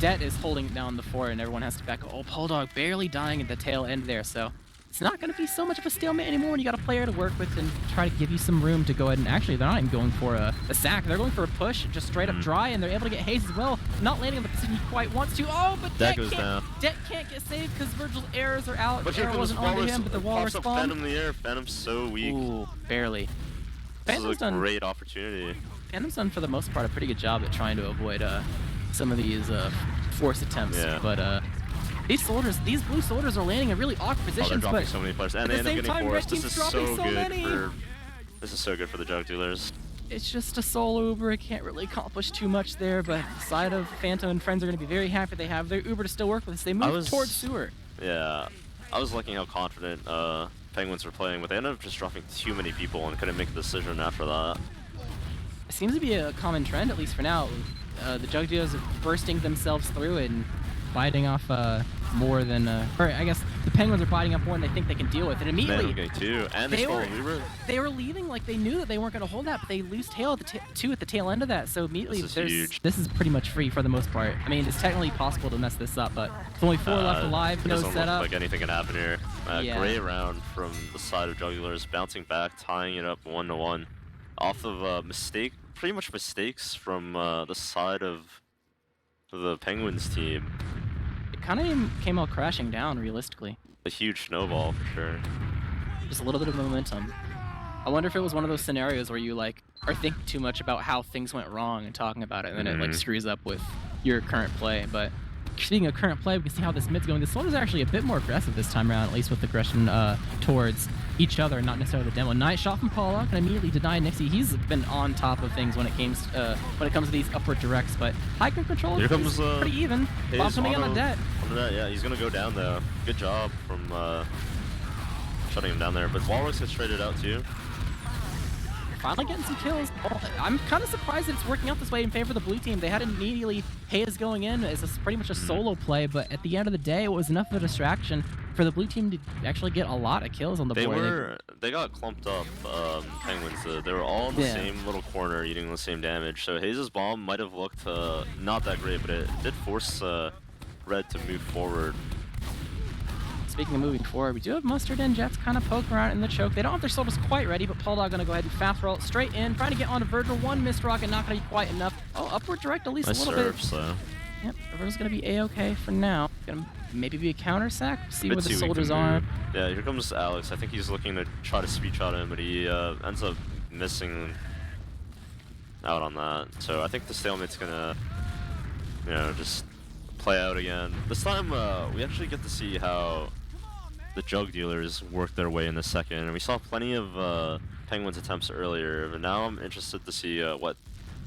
Det is holding down the fort, and everyone has to back. Oh, Polldog barely dying at the tail end there, so it's not going to be so much of a stalemate anymore when you got a player to work with and try to give you some room to go ahead and actually they're not even going for a sack. They're going for a push, just straight up dry, and they're able to get Hayes as well. Not landing in the position he quite wants to. Oh, but That Det goes can't, down. Det can't get saved because Virgil's arrows are out. But The here arrow comes wasn't onto Walrus. him, but the wall Pops up respawned. Phantom in the air. Phantom's so weak. Ooh, barely. This Phantom's is a done. great opportunity. Phantom's done for the most part a pretty good job at trying to avoid some of these force attempts. Yeah. But these blue soldiers are landing in really awkward Oh, they're positions. dropping But so many players, and at they the end up same getting time, red forced. This team's is so dropping so good many. for. This is so good for the Jug Dealers. it's just a solo Uber. It can't really accomplish too much there. But the side of Phantom and friends are going to be very happy they have their Uber to still work with as they move towards sewer. Yeah, I was looking how confident Penguins were playing, but they ended up just dropping too many people and couldn't make a decision after that. It seems to be a common trend, at least for now. The Jug Dealers are bursting themselves through it and biting off more than, or I guess the Penguins are biting off more than they think they can deal with. And They ended immediately, up getting two, and they stole Uber. they were leaving like they knew that they weren't going to hold that, but they lose tail at the two at the tail end of that. So immediately, This is huge. this is pretty much free for the most part. I mean, it's technically possible to mess this up, but with only 4 left alive, It no doesn't setup. look like anything can happen here. Yeah. Great round from the side of Jugglers, bouncing back, tying it up 1-1, off of pretty much mistakes from the side of the Penguins team. It kind of came all crashing down, realistically. A huge snowball for sure. Just a little bit of momentum. I wonder if it was one of those scenarios where you like are thinking too much about how things went wrong and talking about it, and then it like screws up with your current play. But speaking of current play, we can see how this mid's going. This one is actually a bit more aggressive this time around, at least with aggression towards each other, not necessarily the demo. Nice shot from Pollock, and immediately deny Nixie. He's been on top of things when it comes to these upward directs, but high ground control Here comes, is pretty even. Bomb coming in on debt. Yeah, he's gonna go down though. Good job from shutting him down there, but Walrus gets traded out too. Finally getting some kills. Oh, I'm kind of surprised that it's working out this way in favor of the blue team. They had immediately Hayes going in as pretty much a solo play, but at the end of the day, it was enough of a distraction for the blue team to actually get a lot of kills on the board. They got clumped up, Penguins. They were all in the same little corner eating the same damage, so Hayes' bomb might have looked not that great, but it did force Red to move forward. Speaking of moving forward, we do have Mustard and Jets kind of poking around in the choke. They don't have their soldiers quite ready, but Polldog going to go ahead and fast roll straight in, trying to get onto Virgil. One missed rocket, not going to be quite enough. Oh, upward direct at least a little bit. So. Yep, Virgil's going to be A-okay for now. Going to maybe be a counter sack, see where the soldiers are. Yeah, here comes Alex. I think he's looking to try to speed shot him, but he ends up missing out on that. So I think the stalemate's going to, just play out again. This time, we actually get to see how the Jug Dealers worked their way in the second, and we saw plenty of Penguins attempts earlier, but now I'm interested to see what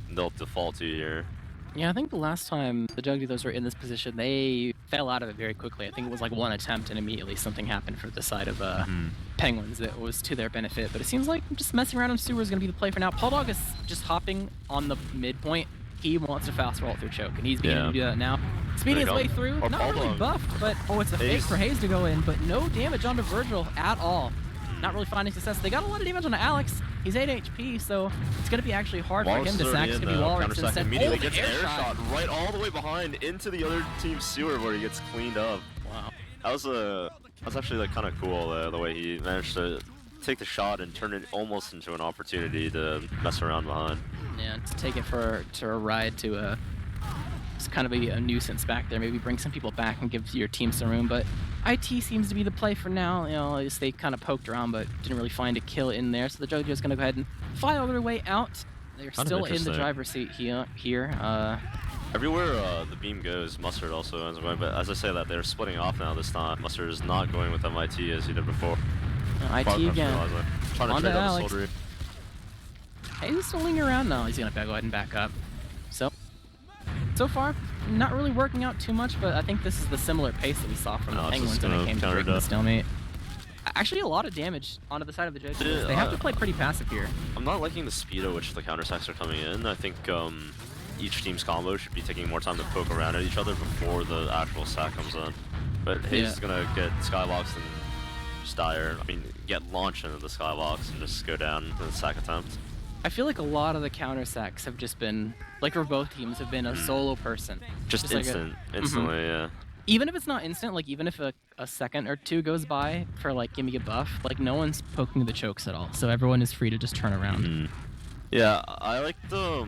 they'll default to here. Yeah, I think the last time the Jug Dealers were in this position, they fell out of it very quickly. I think it was like one attempt and immediately something happened for the side of Penguins that was to their benefit, but it seems like just messing around in sewer is going to be the play for now. Polldog is just hopping on the midpoint. He wants to fast roll through choke, and he's beginning to do that now. Speeding his way through, not really buffed, but it's a fake for Hayes to go in, but no damage onto Virgil at all. Not really finding success. They got a lot of damage onto Alex. He's 8 HP, so it's going to be actually hard for him to sack. It's going to be Walrus instead. Immediately gets air shot right all the way behind into the other team's sewer where he gets cleaned up. Wow. That was actually like kind of cool the way he managed to take the shot and turn it almost into an opportunity to mess around behind. Yeah, to take it to a ride to it's kind of a nuisance back there. Maybe bring some people back and give your team some room, but IT seems to be the play for now. At least they kind of poked around, but didn't really find a kill in there. So the Jojo's going to go ahead and fly all their way out. They're still in the driver's seat here. Everywhere the beam goes, Mustard also ends up going, but as I say that, they're splitting off now this time. Mustard is not going with MIT as he did before. IT again. Trying to trade out the soldier. Hey, he's still lingering around now. He's going to go ahead and back up. So far, not really working out too much, but I think this is the similar pace that we saw from the Penguins when it came to breaking the stalemate. Actually, a lot of damage onto the side of the Judges. They have to play pretty passive here. I'm not liking the speed at which the counterattacks are coming in. I think each team's combo should be taking more time to poke around at each other before the actual sack comes in. But Hayes is going to get skyboxed and just get launched into the skybox and just go down to the sack attempt. I feel like a lot of the counter sacks have just been, like for both teams, have been a solo person. Just instantly, yeah. Even if it's not instant, like even if a second or two goes by for like give me a buff, like no one's poking the chokes at all, so everyone is free to just turn around. Yeah, I like the.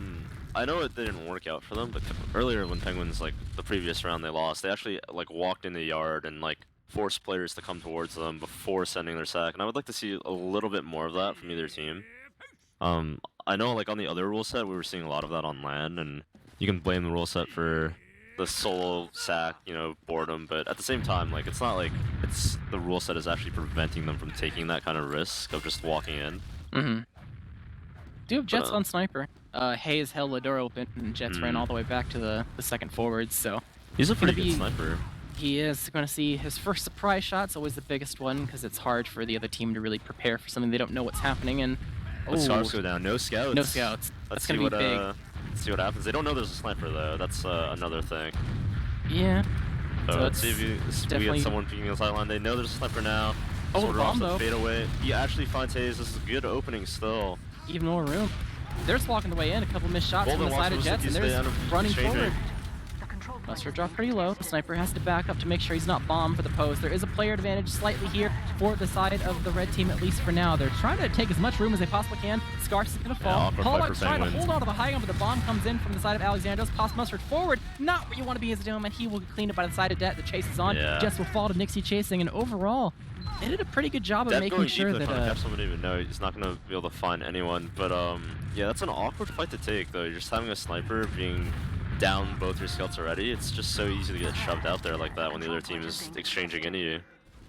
I know it didn't work out for them, but earlier when Penguins, like the previous round they lost, they actually like walked in the yard and like forced players to come towards them before sending their sack, and I would like to see a little bit more of that from either team. I know like on the other rule set we were seeing a lot of that on LAN, and you can blame the rule set for the solo sack, boredom, but at the same time, like it's not like it's the rule set is actually preventing them from taking that kind of risk of just walking in. Do have Jets on sniper. Hayes held the door open, and Jets ran all the way back to the second forwards, so he's a pretty good sniper. He is going to see his first surprise shot's always the biggest one, because it's hard for the other team to really prepare for something they don't know what's happening, and the scarves go down. No scouts. No scouts. Let's see what big. Let's see what happens. They don't know there's a sniper though. That's another thing. Yeah. So let's see if we get someone peeking the sideline. They know there's a sniper now. Oh, bomb though. Fade away. He actually finds Hayes. This is a good opening still. Even more room. They're just walking the way in. A couple missed shots from the side of Jets, and they're running forward. Mustard dropped pretty low. The sniper has to back up to make sure he's not bombed for the pose. There is a player advantage slightly here for the side of the red team, at least for now. They're trying to take as much room as they possibly can. Scarce is going to fall. Pollock's trying to hold on to the high ground, but the bomb comes in from the side of Alexander. Toss Mustard forward. Not where you want to be as a dome, and he will get cleaned up by the side of Det. The chase is on. Jets will fall to Nixie chasing, and overall, they did a pretty good job of making sure that someone even know he's not going to be able to find anyone. But yeah, that's an awkward fight to take though. You're just having a sniper being down both your scouts already, it's just so easy to get shoved out there like that when the other team is exchanging into you.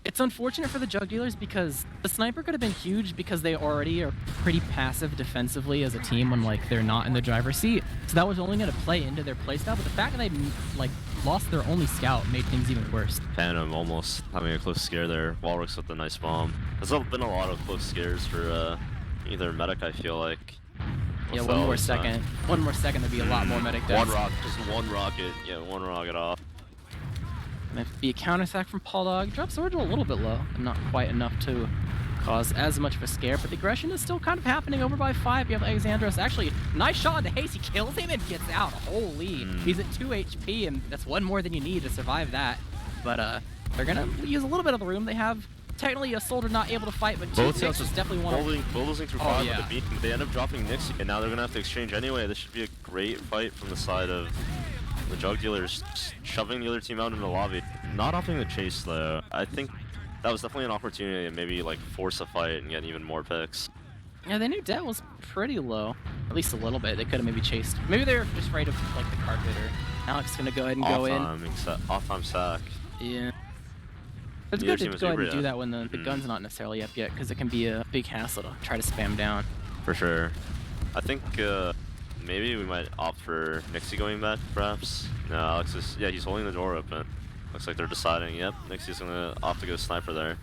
It's unfortunate for the Jug Dealers because the sniper could have been huge because they already are pretty passive defensively as a team when like they're not in the driver's seat. So that was only going to play into their playstyle, but the fact that they like lost their only scout made things even worse. Phantom almost having a close scare there. Walrus with a nice bomb. There's been a lot of close scares for either medic, I feel like. Yeah, one more second. One more second, there'd be a lot more medic deaths. One rock, just one rocket. Yeah, one rocket off. Gonna be a counterattack from Paul Dog. Drops Origin a little bit low, and not quite enough to cause as much of a scare, but the aggression is still kind of happening over by 5. You have Alexandros. Actually, nice shot into Haze. He kills him and gets out. Holy. He's at 2 HP, and that's one more than you need to survive that. But they're gonna use a little bit of the room. They have technically a soldier not able to fight, but both Six is definitely one of bulldozing through 5 with the beat. They end up dropping Nixie, and now they're gonna have to exchange anyway. This should be a great fight from the side of the Jug Dealers, shoving the other team out into the lobby. Not opting the chase though. I think that was definitely an opportunity to maybe like force a fight and get even more picks. Yeah, they knew debt was pretty low, at least a little bit. They could have maybe chased. Maybe they were just afraid of like the carpet or Alex is gonna go ahead and go in. Off time sack. Yeah. It's good to go ahead and do that when the gun's not necessarily up yet, because it can be a big hassle to try to spam down. For sure. I think maybe we might opt for Nixie going back, perhaps. No, Alex is, yeah, he's holding the door open. Looks like they're deciding, yep, Nixie's gonna opt to go sniper there.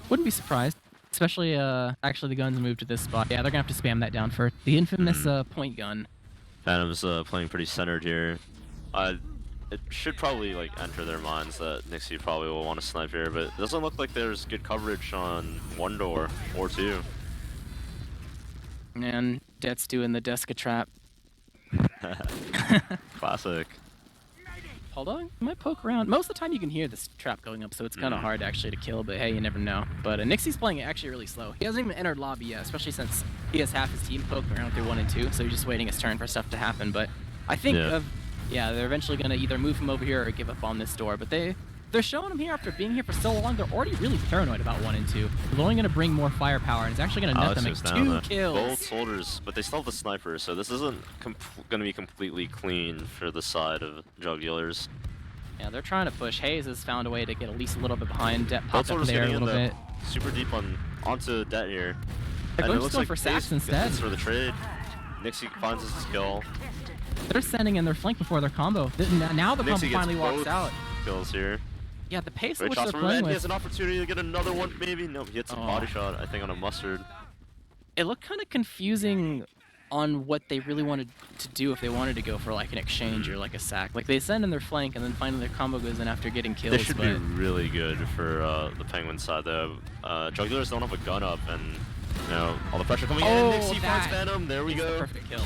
Wouldn't be surprised, especially actually the guns moved to this spot. Yeah, they're gonna have to spam that down for the infamous point gun. Phantom's playing pretty centered here. It should probably like enter their minds that Nixie probably will want to snipe here, but it doesn't look like there's good coverage on one door or 2. And Det's doing the Deska trap. Classic. Hold on, might poke around. Most of the time you can hear this trap going up, so it's kind of hard actually to kill, but hey, you never know. But Nixie's playing it actually really slow. He hasn't even entered lobby yet, especially since he has half his team poking around through 1 and 2, so he's just waiting his turn for stuff to happen. But I think yeah, they're eventually going to either move him over here or give up on this door, but they're showing him here after being here for so long. They're already really paranoid about 1 and 2. They're only going to bring more firepower, and it's actually going to net them 2 kills. Both soldiers, but they still have the sniper, so this isn't going to be completely clean for the side of Jug Dealers. Yeah, they're trying to push. Hayes has found a way to get at least a little bit behind. Det popped up there a little bit. Super deep onto Det here. They're going to go for Sax instead. For the trade. Nixie finds his skill. They're sending in their flank before their combo. Now the combo finally walks out. Kills here. Yeah, the pace at which they're playing with. He has an opportunity to get another one, maybe. No, he hits a body shot, I think, on a mustard. It looked kind of confusing on what they really wanted to do, if they wanted to go for like an exchange or like a sack. Like they send in their flank and then finally their combo goes in after getting kills. This should be really good for the Penguin side though. Jug Dealers don't have a gun up, and you know all the pressure coming in. Nixie finds Phantom. There we go. Perfect kill.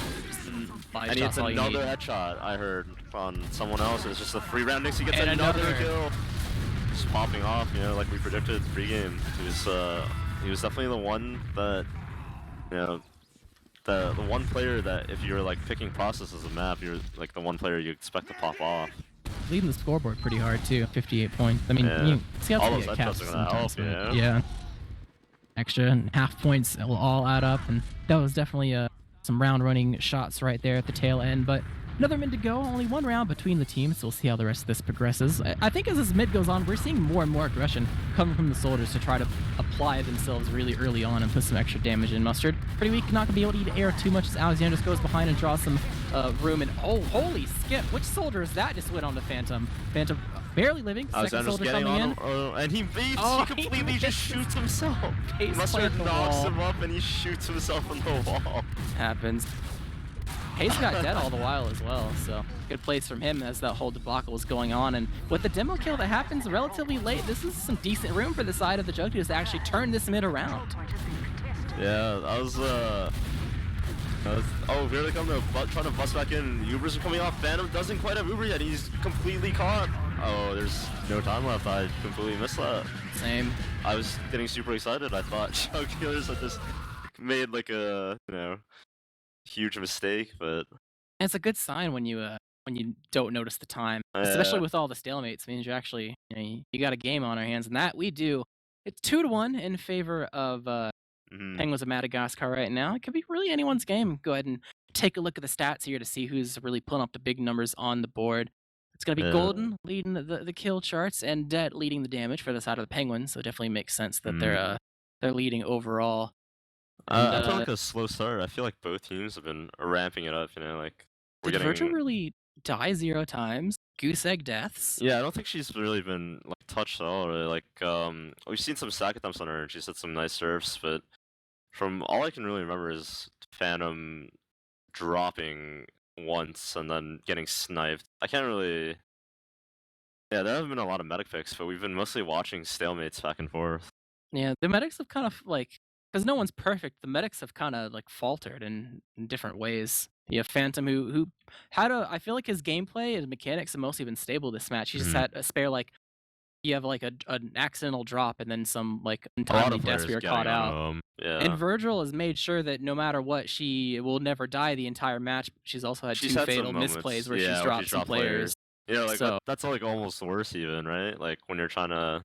And it's another headshot. I heard on someone else. It's just a free round. Nixie gets another kill. Just popping off, you know, like we predicted pregame. He was definitely the one that, you know, the one player that if you're like picking process as a map, you're like the one player you expect to pop off. Leading the scoreboard pretty hard too, 58 points. I mean, you see how all those headshots are gonna help, yeah. Extra and half points will all add up, and that was definitely some round running shots right there at the tail end. But another mid to go, only 1 round between the teams, so we'll see how the rest of this progresses. I think as this mid goes on, we're seeing more and more aggression coming from the soldiers to try to apply themselves really early on and put some extra damage in. Mustard, pretty weak, not going to be able to eat air too much as Alexander just goes behind and draws some room. And oh, holy skip, which soldier is that just went on to Phantom? Phantom barely living, second soldier coming in. And he beats, he completely just shoots himself. Mustard knocks him up and he shoots himself in the wall. Happens. Hayes got dead all the while as well, so good plays from him as that whole debacle was going on. And with the demo kill that happens relatively late, this is some decent room for the side of the Jug Dealers to actually turn this mid around. Yeah, that was oh, here they come, they're trying to bust back in. Ubers are coming off. Phantom doesn't quite have Uber yet. He's completely caught. Oh, there's no time left. I completely missed that. Same. I was getting super excited. I thought Jug Dealers had just made like a, you know, huge mistake, but it's a good sign when you don't notice the time, especially with all the stalemates. Means you actually, you know, you got a game on our hands, and that we do. It's 2-1 in favor of Penguins of Madagascar right now. It could be really anyone's game. Go ahead and take a look at the stats here to see who's really pulling up the big numbers on the board. It's gonna be Yeah. Golden leading the kill charts and Det leading the damage for the side of the Penguins, so it definitely makes sense that Mm. they're leading overall. And, I felt like a slow start. I feel like both teams have been ramping it up. Like we're did Virgil getting. really die 0 times? Goose egg deaths? Yeah, I don't think she's really been like touched at all. Really. Like we've seen some sack attempts on her, and she's hit some nice serves. But from all I can really remember is Phantom dropping once and then getting sniped. I can't really. Yeah, there haven't been a lot of medic picks, but we've been mostly watching stalemates back and forth. Yeah, the medics have kind of like, because no one's perfect, the medics have kind of like faltered in different ways. You have Phantom who had a, I feel like his gameplay and mechanics have mostly been stable this match. He just Mhm. had a spare like, you have like an accidental drop and then some like A lot untimely of deaths players where you're getting caught onto out. him. And Yeah. Virgil has made sure that no matter what, she will never die the entire match. She's also had She's 2 had fatal some moments, misplays where she's yeah, where she's dropped some dropped players. players. Yeah, like So, that's like almost worse even, right? Like when you're trying to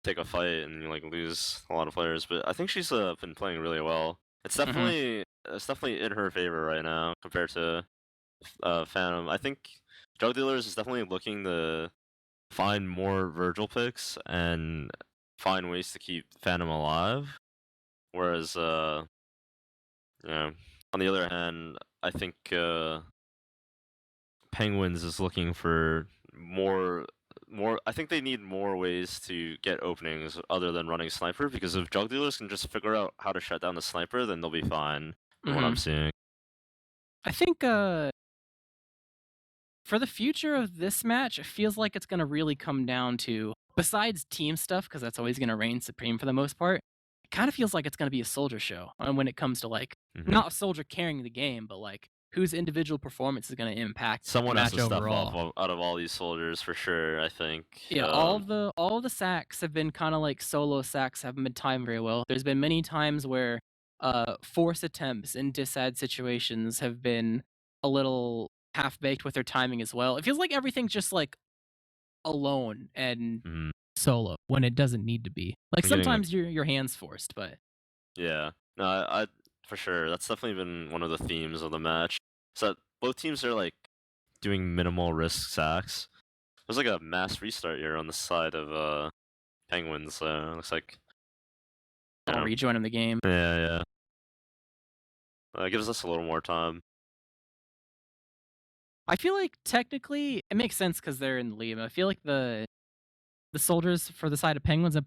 take a fight and you like lose a lot of players. But I think she's been playing really well. mhm, It's definitely in her favor right now compared to Phantom. I think Drug Dealers is definitely looking to find more Virgil picks and find ways to keep Phantom alive. Whereas yeah, on the other hand, I think Penguins is looking for more. I think they need more ways to get openings other than running sniper, because if drug dealers can just figure out how to shut down the sniper, then they'll be fine from what I'm mhm. seeing. I think, for the future of this match, it feels like it's gonna really come down to, besides team stuff, because that's always gonna reign supreme for the most part, it kinda feels like it's gonna be a soldier show, when it comes to, like, Hmm. not a soldier carrying the game, but, like, whose individual performance is gonna impact the Someone has match to step up overall. out of all these soldiers for sure. I think. Yeah, all of the sacks have been kinda like solo sacks, haven't been timed very well. There's been many times where, force attempts in disad situations have been a little half-baked with their timing as well. It feels like everything's just, like, alone and Mhm. solo when it doesn't need to be. Like, I'm getting sometimes your hand's forced, but yeah. No, I for sure. That's definitely been one of the themes of the match. So both teams are like doing minimal risk sacks. There's like a mass restart here on the side of Penguins. So it looks like I'll yeah, rejoin in the game. yeah. It gives us a little more time. I feel like technically it makes sense because 'cause they're in the lead. I feel like the soldiers for the side of Penguins have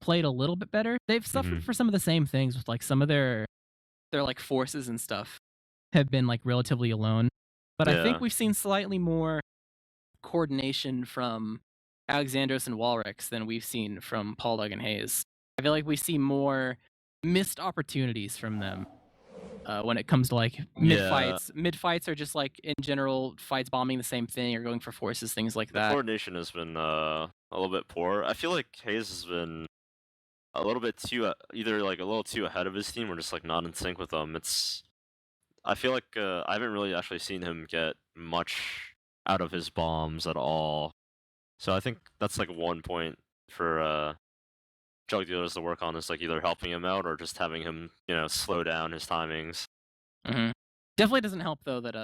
played a little bit better. They've suffered Hmm. for some of the same things with, like, some of their, like, forces and stuff have been, like, relatively alone. But I think Yeah, we've seen slightly more coordination from Alexandros and Walrix than we've seen from Paul Duggan Hayes. I feel like we see more missed opportunities from them, when it comes to, like, mid yeah. fights. Mid fights are just, like, in general, fights bombing the same thing or going for forces, things like The that. coordination has been a little bit poor. I feel like Hayes has been a little bit too either like a little too ahead of his team or just like not in sync with them. It's I feel like I haven't really actually seen him get much out of his bombs at all. So I think that's like one point for drug dealers to work on, is like either helping him out or just having him, slow down his timings. Mhm. Definitely doesn't help though that,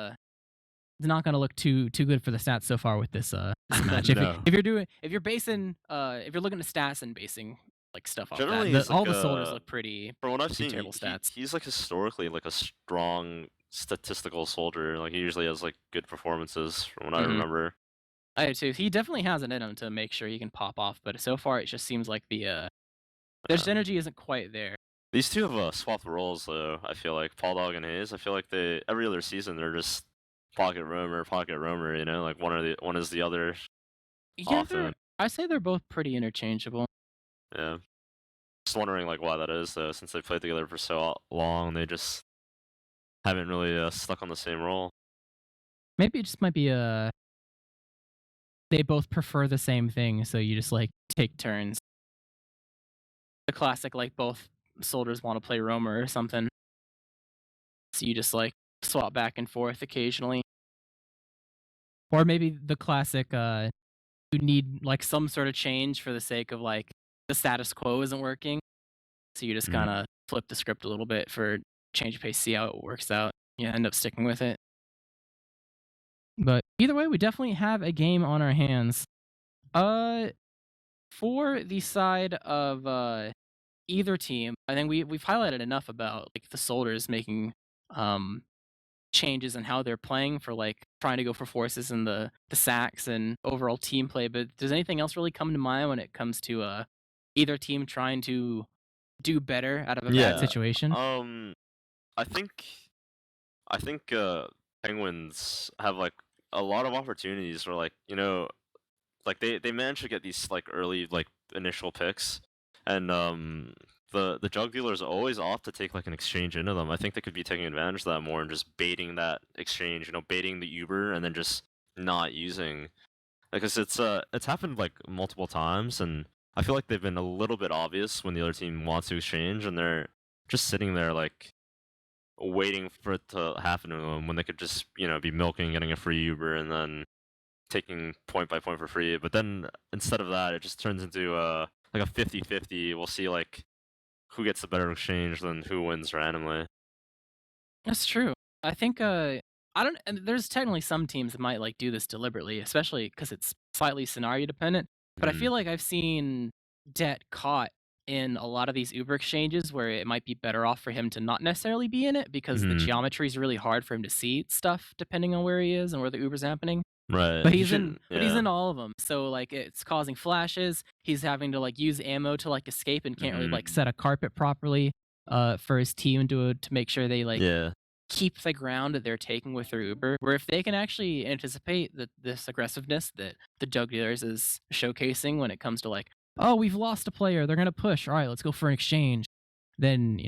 it's not gonna look too good for the stats so far with this match. No. If you're looking at stats and basing, like, stuff off that, Generally, he's all like the soldiers look from what I've pretty seen, terrible stats. he's like historically like a strong statistical soldier. Like he usually has like good performances from what I Mhm. remember. I do too. He definitely has it in him to make sure he can pop off, but so far it just seems like their Yeah. synergy isn't quite there. These two have swapped roles though. I feel like Paul Dog and Hayes. I feel like they every other season they're just pocket roamer. Like one is the other Yeah, often. I say they're both pretty interchangeable. Yeah. Just wondering like why that is though, since they played together for so long, they just haven't really stuck on the same role. Maybe it just might be they both prefer the same thing, so you just, like, take turns. The classic, like, both soldiers wanna play roamer or something, so you just, like, swap back and forth occasionally. Or maybe the classic, you need, like, some sort of change for the sake of, like, the status quo isn't working, so you just Mm. kinda flip the script a little bit for change of pace, see how it works out. yeah, end up sticking with it. But either way, we definitely have a game on our hands. Uh, for the side of either team, I think we've highlighted enough about like the soldiers making um changes in how they're playing for like trying to go for forces and the sacks and overall team play. But does anything else really come to mind when it comes to either team trying to do better out of a bad Yeah. situation? I think I think Penguins have like a lot of opportunities where like like they managed to get these like early like initial picks, and the drug dealers always opt to take like an exchange into them. I think they could be taking advantage of that more and just baiting that exchange, baiting the Uber and then just not using, because it's happened like multiple times, and I feel like they've been a little bit obvious when the other team wants to exchange, and they're just sitting there like waiting for it to happen to them when they could just be milking, getting a free Uber, and then taking point by point for free. But then instead of that, it just turns into like a 50-50. We'll see like who gets the better exchange than who wins randomly. That's true. I think I don't and there's technically some teams that might like do this deliberately, especially because it's slightly scenario dependent. But I Mm. feel like I've seen Det caught in a lot of these Uber exchanges where it might be better off for him to not necessarily be in it because the Hmm. geometry is really hard for him to see stuff depending on where he is and where the Uber's happening. Right. But He he's in should. but he's Yeah. in all of them, so, like, it's causing flashes, he's having to, like, use ammo to, like, escape and can't really, Hmm. like, set a carpet properly, for his team to make sure they, like, Yeah. keep the ground that they're taking with their Uber, where if they can actually anticipate this aggressiveness that the Jug Dealers is showcasing when it comes to, like, "Oh, we've lost a player, they're gonna push, alright, let's go for an exchange." Then,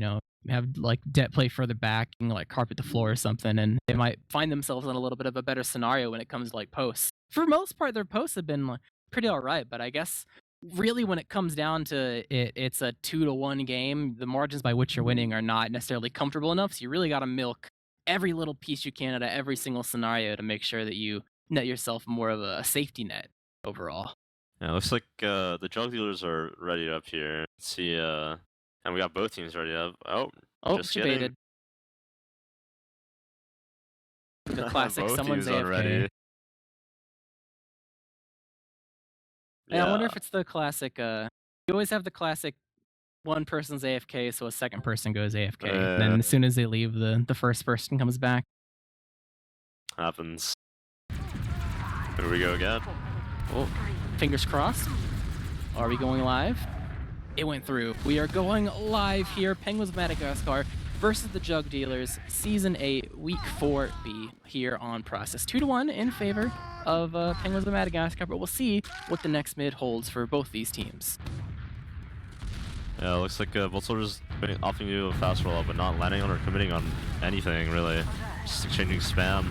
have, like, Det play further back and, like, carpet the floor or something, and they might find themselves in a little bit of a better scenario when it comes to, like, posts. For most part, their posts have been, like, pretty alright, but I guess really when it comes down to it, it's a 2-to-1 game. The margins by which you're winning are not necessarily comfortable enough, so you really gotta milk every little piece you can out of every single scenario to make sure that you net yourself more of a safety net overall. Yeah. Looks like the drug dealers are ready up here. Let's see. And we got both teams ready up. Oh, Oh, just kidding. debated. The classic Both someone's teams are AFK. ready. Yeah, I wonder Yeah. if it's the classic, you always have the classic one person's AFK, so a second person goes AFK. Then Uh, as soon as they leave, the first person comes back. happens. Here we go again. Oh, fingers crossed. Are we going live? It went through. We are going live here. Penguins of Madagascar versus the Jug Dealers, Season 8, Week 4B here on Process. 2-to-1 in favor of Penguins of Madagascar, but we'll see what the next mid holds for both these teams. Yeah, looks like both soldiers opting to do a fast roll up, but not landing on or committing on anything really. Just exchanging spam.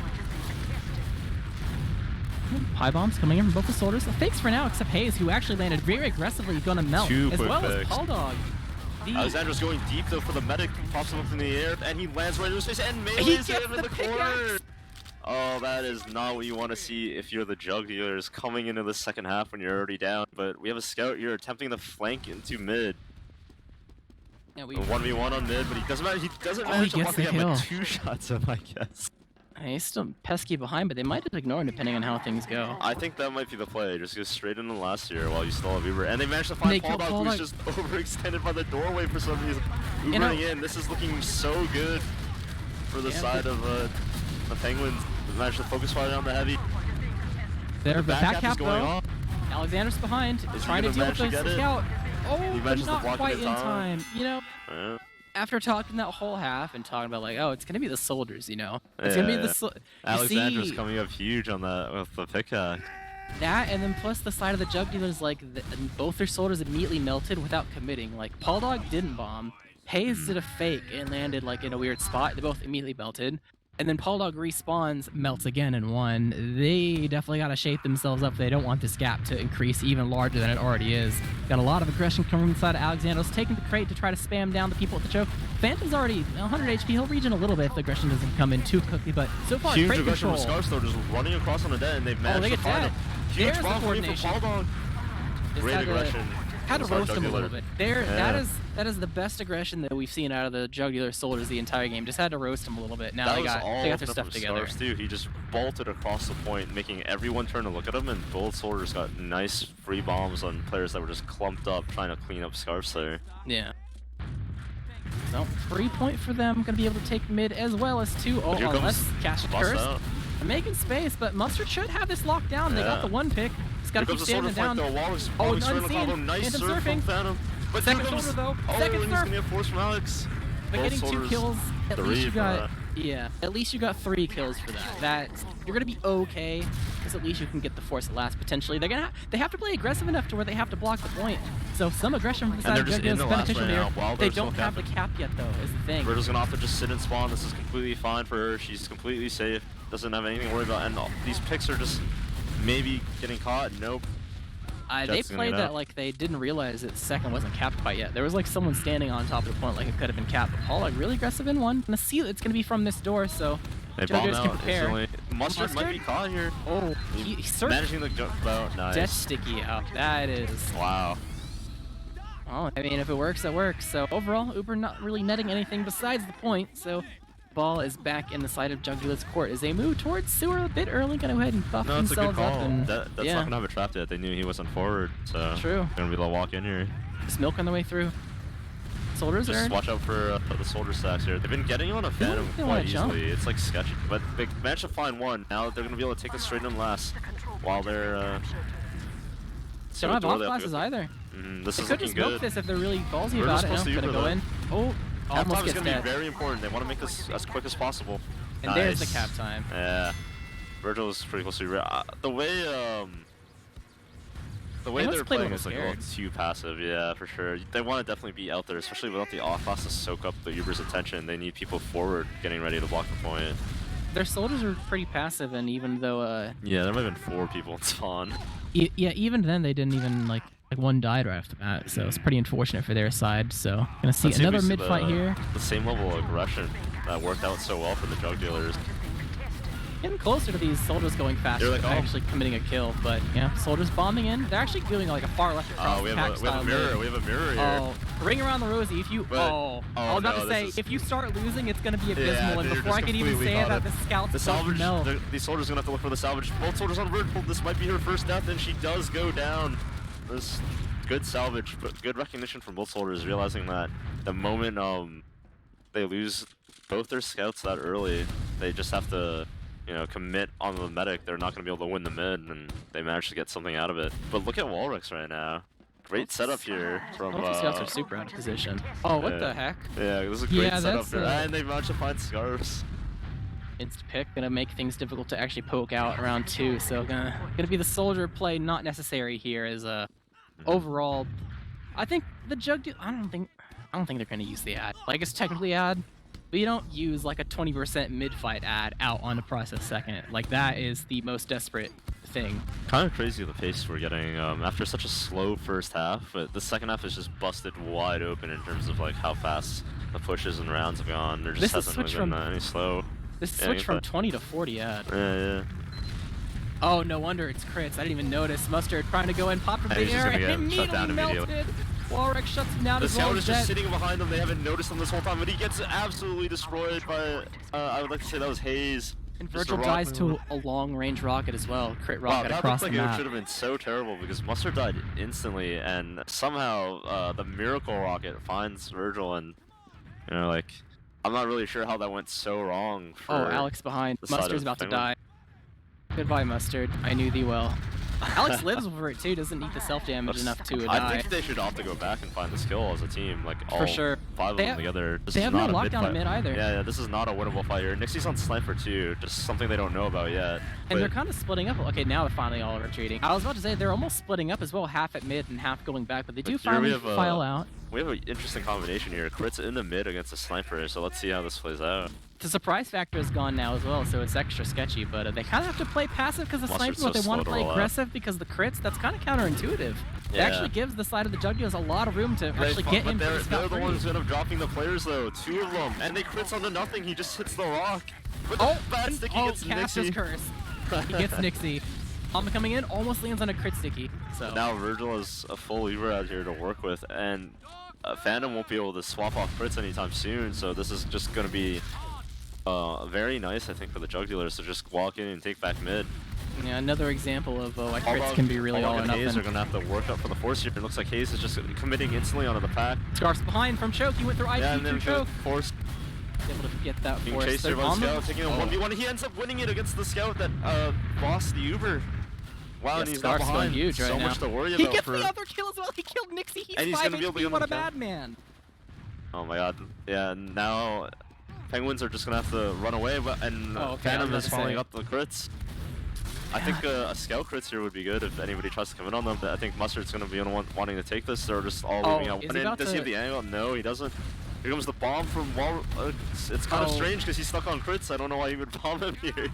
High bombs coming in from both the soldiers. Fakes for now, except Hayes, who actually landed very aggressively, gonna melt. Two as quick well picks. as Paul Dog. Alexander's going deep though for the medic, pops him up in the air, and he lands right into his face and He melees gets him in the the corner. pickaxe! Oh, that is not what you want to see if you're the Jug Dealers coming into the second half when you're already down. But we have a scout here attempting to flank into mid. Yeah, A 1v1 on mid, but he doesn't manage. He doesn't Oh, manage he to gets once the again, but kill. 2 shots of, I guess. He's still pesky behind, but they might just ignore him depending on how things go. I think that might be the play. Just go straight into last year while you still have Uber. And they managed to They find kill Paul Dog, Paul who's Dog. just overextended by the doorway for some reason. You know- Ubering in. This is looking so good for the Yeah, side of the Penguins. They managed to focus fire on the heavy. Their The back back cap is going though. on. Alexander's behind, Is he trying to gonna deal with manage to the get it? scout. Oh, He but manages to not block it quite in in time. time. Yeah. After talking that whole half and talking about like, oh, it's gonna be the soldiers, it's gonna be Yeah. the Alexander's see, coming up huge on that with the pickaxe. that, and then plus the side of the Jug Dealers, like both their soldiers immediately melted without committing. Like Paul Dog didn't bomb, Hayes did a fake and landed like in a weird spot. They both immediately melted, and then Paul Dog respawns, melts again, and won. They definitely got to shape themselves up. They don't want this gap to increase even larger than it already is. Got a lot of aggression coming from the side of Alexander's, taking the crate to try to spam down the people at the choke. Phantom's already 100 HP. He'll regen a little bit if the aggression doesn't come in too quickly, but so far, Huge crate aggression control. from Scarce though, just running across on the dead, and they've managed they to get find dead. him. Huge There's the bomb for coordination. Paul Dog. Just Great had to aggression. Had to roast him a little bit. There, Yeah. that is the best aggression that we've seen out of the Jugular soldiers the entire game. Just had to roast him a little bit. Now That they was got all their from stuff together. Scarves too. He just bolted across the point, making everyone turn to look at him, and both soldiers got nice free bombs on players that were just clumped up trying to clean up Scarves there. Yeah. So, free point for them. Gonna be able to take mid as well as 2. Oh, Here comes unless Cash Bust Curse. out. Making space, but Mustard should have this locked down. They got Yeah. the 1 pick. Just gotta Here keep comes the soldier standing flank down. though. Wallace Oh, straight on the combo. unseen. Nice Phantom surf from surfing. Phantom. But Second here comes, shoulder, though. Oh, Second and he's surf. gonna get force from Alex. But Both getting 2 soldiers, kills, at 3 least you for got, that. yeah, at least you got 3 kills for that. You're gonna be okay, because at least you can get the force at last potentially. They have to play aggressive enough to where they have to block the point. So some aggression from the side they're of just Jugular in is the last beneficial right here. now, while They they're still don't have the capping. cap yet though, is the thing. Virgil's gonna have to just sit and spawn. This is completely fine for her. She's completely safe. Doesn't have anything to worry about. And these picks are just maybe getting caught. Nope. They Jet's gonna played get that out. like they didn't realize that second wasn't capped quite yet. There was like someone standing on top of the point like it could have been capped. But Paul like really aggressive in one. Gonna see it's gonna be from this door, so They bomb Juggers can out prepare. instantly. Mustard might be caught here. Oh, he surfed Managing the jump out. Nice. Death Sticky out. That is. Wow. Oh, I mean, if it works, it works. So overall, Uber not really netting anything besides the point. So ball is back in the side of Jugular's court as they move towards sewer a bit early. Gonna go ahead and buff No, it's a good themselves up. call. And That's yeah, not gonna have a trap yet. They knew he wasn't forward, so True. gonna be able to walk in here. just milk on the way through. Soldiers Just are. watch out for the soldier stacks here. They've been getting on a Phantom they wanna quite jump. easily. It's like sketchy, but they managed to find one. Now they're gonna be able to take it straight in last while they're. They don't have off classes either. This They is could looking just milk good. this if they're really ballsy We're about just it. No, supposed to gonna Uber go though. in. Oh, almost Halftime is gets gonna be dead. very important. They want to make this as quick as possible. And there's the Nice. cap time. Yeah, Virgil is pretty close to the way must they're play a playing little is like a little too passive. Yeah, for sure. They want to definitely be out there, especially without the off class to soak up the Uber's attention. They need people forward getting ready to block the point. Their soldiers are pretty passive, and even though Yeah, there might have been 4 people in spawn. yeah, even then they didn't even like one died right after that, so it's pretty unfortunate for their side. So gonna see Let's see if we another see mid fight here. The same level of aggression that worked out so well for the drug dealers. Getting closer to these soldiers going faster, They're like, oh. actually committing a kill. But yeah, soldiers bombing in. They're actually doing like a far left across We the have pack a style mirror. mid. We have a mirror here. Oh, ring around the rosy. If you, But- I oh, was about no, to this say, is- if you start losing, it's gonna be abysmal. Yeah, and dude, before just I can even completely say caught that, it. the scouts The salvage, know. these soldiers are gonna have to look for the salvage. Both soldiers on vertical. This might be her first death, and she does go down. This good salvage, but good recognition from both soldiers, realizing that the moment they lose both their scouts that early, they just have to, commit on the medic. They're not gonna be able to win the mid, and they managed to get something out of it. But look at Walrix right now. Great setup here from. Both the scouts are super out of position. Oh, what yeah. the heck? Yeah, this is a great Yeah, setup that's, here, and they managed to find scarves. Insta pick gonna make things difficult to actually poke out around 2. So gonna be the soldier play not necessary here as a overall. I think the jug. I don't think they're gonna use the ad. Like it's technically ad, but you don't use like a 20% mid fight ad out on the process second. Like that is the most desperate thing. Kind of crazy the pace we're getting after such a slow first half, but the second half is just busted wide open in terms of like how fast the pushes and rounds have gone. There just This is hasn't really switched been from- any slow. This Yeah, switch you from thought- 20 to 40 ad. Yeah. Oh, no wonder it's crits. I didn't even notice. Mustard trying to go in, pop from And the he's just air, gonna and get shut down immediately immediately. melted. Walrix shuts him down The as well scout as is just Jet. sitting behind them. They haven't noticed him this whole time, but he gets absolutely destroyed by. I would like to say that was Hayes. And Just a Virgil dies rocket. to a long-range rocket as well. Crit Wow, rocket that across looked the like it map. should have been so terrible because Mustard died instantly, and somehow the miracle rocket finds Virgil, and I'm not really sure how that went so wrong. For Oh, Alex behind. the side Mustard's of about to Penguin. die. Goodbye, Mustard. I knew thee well. Alex lives over it too, doesn't need the self-damage enough to I die. think they should opt to go back and find this kill as a team, like all For sure. 5 of They them have- together. This they is have no not a lockdown fight. mid either. Yeah, this is not a winnable fight here. Nixie's on Sniper too, just something they don't know about yet. And they're But- kind of splitting up. Okay, now they're finally all retreating. I was about to say they're almost splitting up as well, half at mid and half going back, but they do But here we finally have, file out. We have an interesting combination here. Crits in the mid against a Sniper, so let's see how this plays out. The surprise factor is gone now as well, so it's extra sketchy, but they kind of have to play passive because the Mustard's snipers, but so they want slow to to play roll out. aggressive because the crits, that's kind of counterintuitive. It Yeah. actually gives the side of the Jugulars a lot of room to actually get but in they're pretty the scot-free. ones who end up dropping the players though, 2 of them, and they crits onto nothing. He just hits the rock. But the Oh, bad sticky gets Caster's Nixie. curse. He gets Nixie. Alma coming in, almost lands on a crit sticky. So Now Virgil has a full Uber out here to work with, and Phantom won't be able to swap off crits anytime soon, so this is just going to be very nice, I think, for the Jug Dealers to just walk in and take back mid. yeah, another example of why crits can be really all or nothing. Hayes are going to have to work up for the force here. It looks like Hayes is just committing instantly onto the pack. Scarf's behind from choke. He went through IP through choke. Force. Able to get that Being force. chased here by the Scout, taking a 1v1. He ends up winning it against the Scout that lost the Uber. Wow, and he's not behind. Huge right so now. much to worry He about. gets the other kill as well. He killed Nixie. He's and he's 5 gonna be able to HP. get What a him bad man. Oh my god. Yeah, now Penguins are just going to have to run away, and Phantom is following up the crits. I think a Scout crits here would be good if anybody tries to come in on them, but I think Mustard's going to be the one wanting to take this. They're just all leaving out one in. Does he have the angle? No, he doesn't. Here comes the bomb from Wall. It's kind of strange because he's stuck on crits. I don't know why he would bomb him here.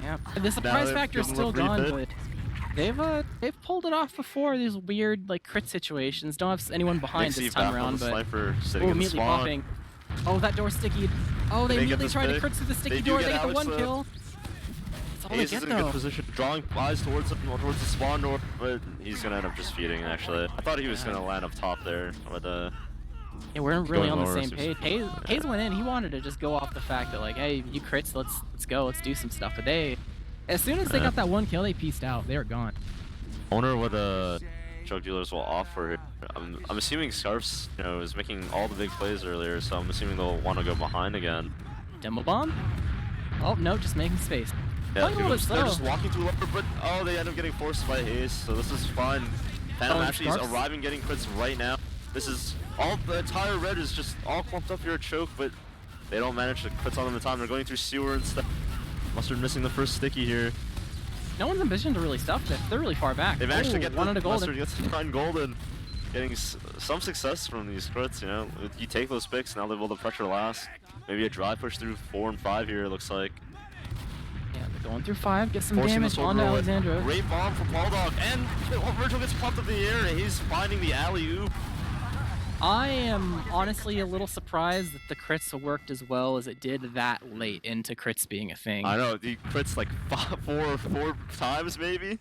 Yeah, the surprise factor is still gone, but they've pulled it off before. These weird like crit situations. Don't have anyone behind this time around, but sniper sitting in the immediately spawn. popping. Oh, that door sticky. Oh, they immediately tried to crit through the sticky door. They get the 1 kill. That's all they get, is in a good position, drawing eyes towards the spawn door, but he's gonna end up just feeding. Actually, I thought he was gonna land up top there, but yeah, we're really on the same page. Hayes went in. He wanted to just go off the fact that like, hey, you crits, let's go, let's do some stuff. But as soon as they got that 1 kill, they pieced out. They were gone. I wonder what Jug Dealers will offer. I'm assuming Scarfs, is making all the big plays earlier, so I'm assuming they'll want to go behind again. Demo bomb? Oh no, just making space. Yeah, they're just walking through upper, but they end up getting forced by Hayes, so this is fine. Phantom actually is arriving, getting crits right now. This is all the entire red is just all clumped up here at choke, but they don't manage to crits on them in time. They're going through sewer and stuff. Mustard missing the first sticky here. No one's ambition to really stuff this. They're really far back. They managed to get one the golden. Mustard gets to find golden, getting some success from these crits. You take those picks, now they're able to pressure last. Maybe a drive push through 4 and 5 here. It looks like. Yeah, they're going through 5. Get some Forcing damage on Alexandra. Great bomb from Bulldog, and Virgil gets pumped up in the air. He's finding the alley-oop. I am honestly a little surprised that the crits worked as well as it did that late into crits being a thing. I know, the crits like four times maybe,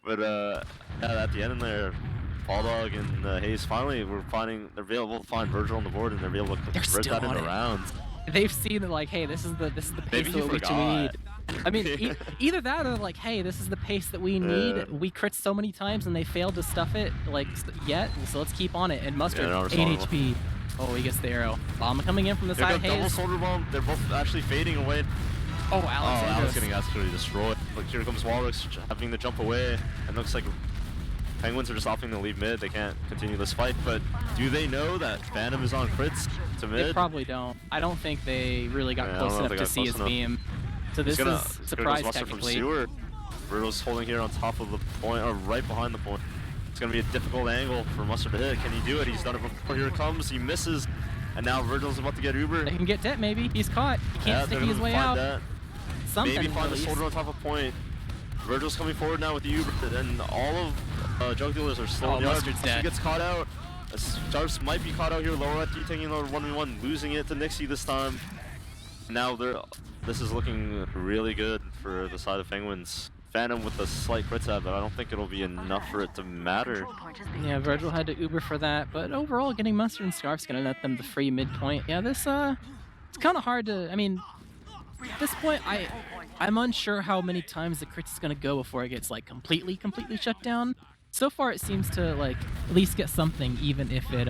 but at the end in there, Bulldog and Hayes finally they're able to find Virgil on the board, and they're able to convert that into rounds. They've seen that like, hey, this is the pace that we need. I mean, either that or like, hey, this is the pace that we need. We crit so many times and they failed to stuff it like yet, so let's keep on it. And Mustard, 8 HP. Oh, he gets the arrow. Bomb coming in from the side. Double soldier bomb. They're both actually fading away. Oh, Alex getting absolutely destroyed. Look, here comes Walrus having to jump away. And looks like Penguins are just opting to leave mid. They can't continue this fight, but do they know that Phantom is on crits to mid? They probably don't. I don't think they really got close enough to see his beam. So this is surprise technically. Virgil's holding here on top of the point, or right behind the point. It's going to be a difficult angle for Mustard to hit. Can he do it? He's done it before. Here it comes. He misses. And now Virgil's about to get Uber. They can get Det maybe. He's caught. He can't stick his way out. Maybe find the soldier on top of point. Virgil's coming forward now with the Uber. And all of Jug Dealers are slowing down. Mustard gets caught out. Jarvis might be caught out here. Lower at taking another 1v1, losing it to Nixie this time. Now this is looking really good for the side of Penguins. Phantom with a slight crit tab, but I don't think it'll be enough for it to matter. Yeah, Virgil had to Uber for that, but overall, getting Mustard and Scarf's gonna net them the free midpoint. Yeah, this it's kind of hard to. I mean, at this point, I'm unsure how many times the crit is gonna go before it gets like completely shut down. So far, it seems to like at least get something, even if it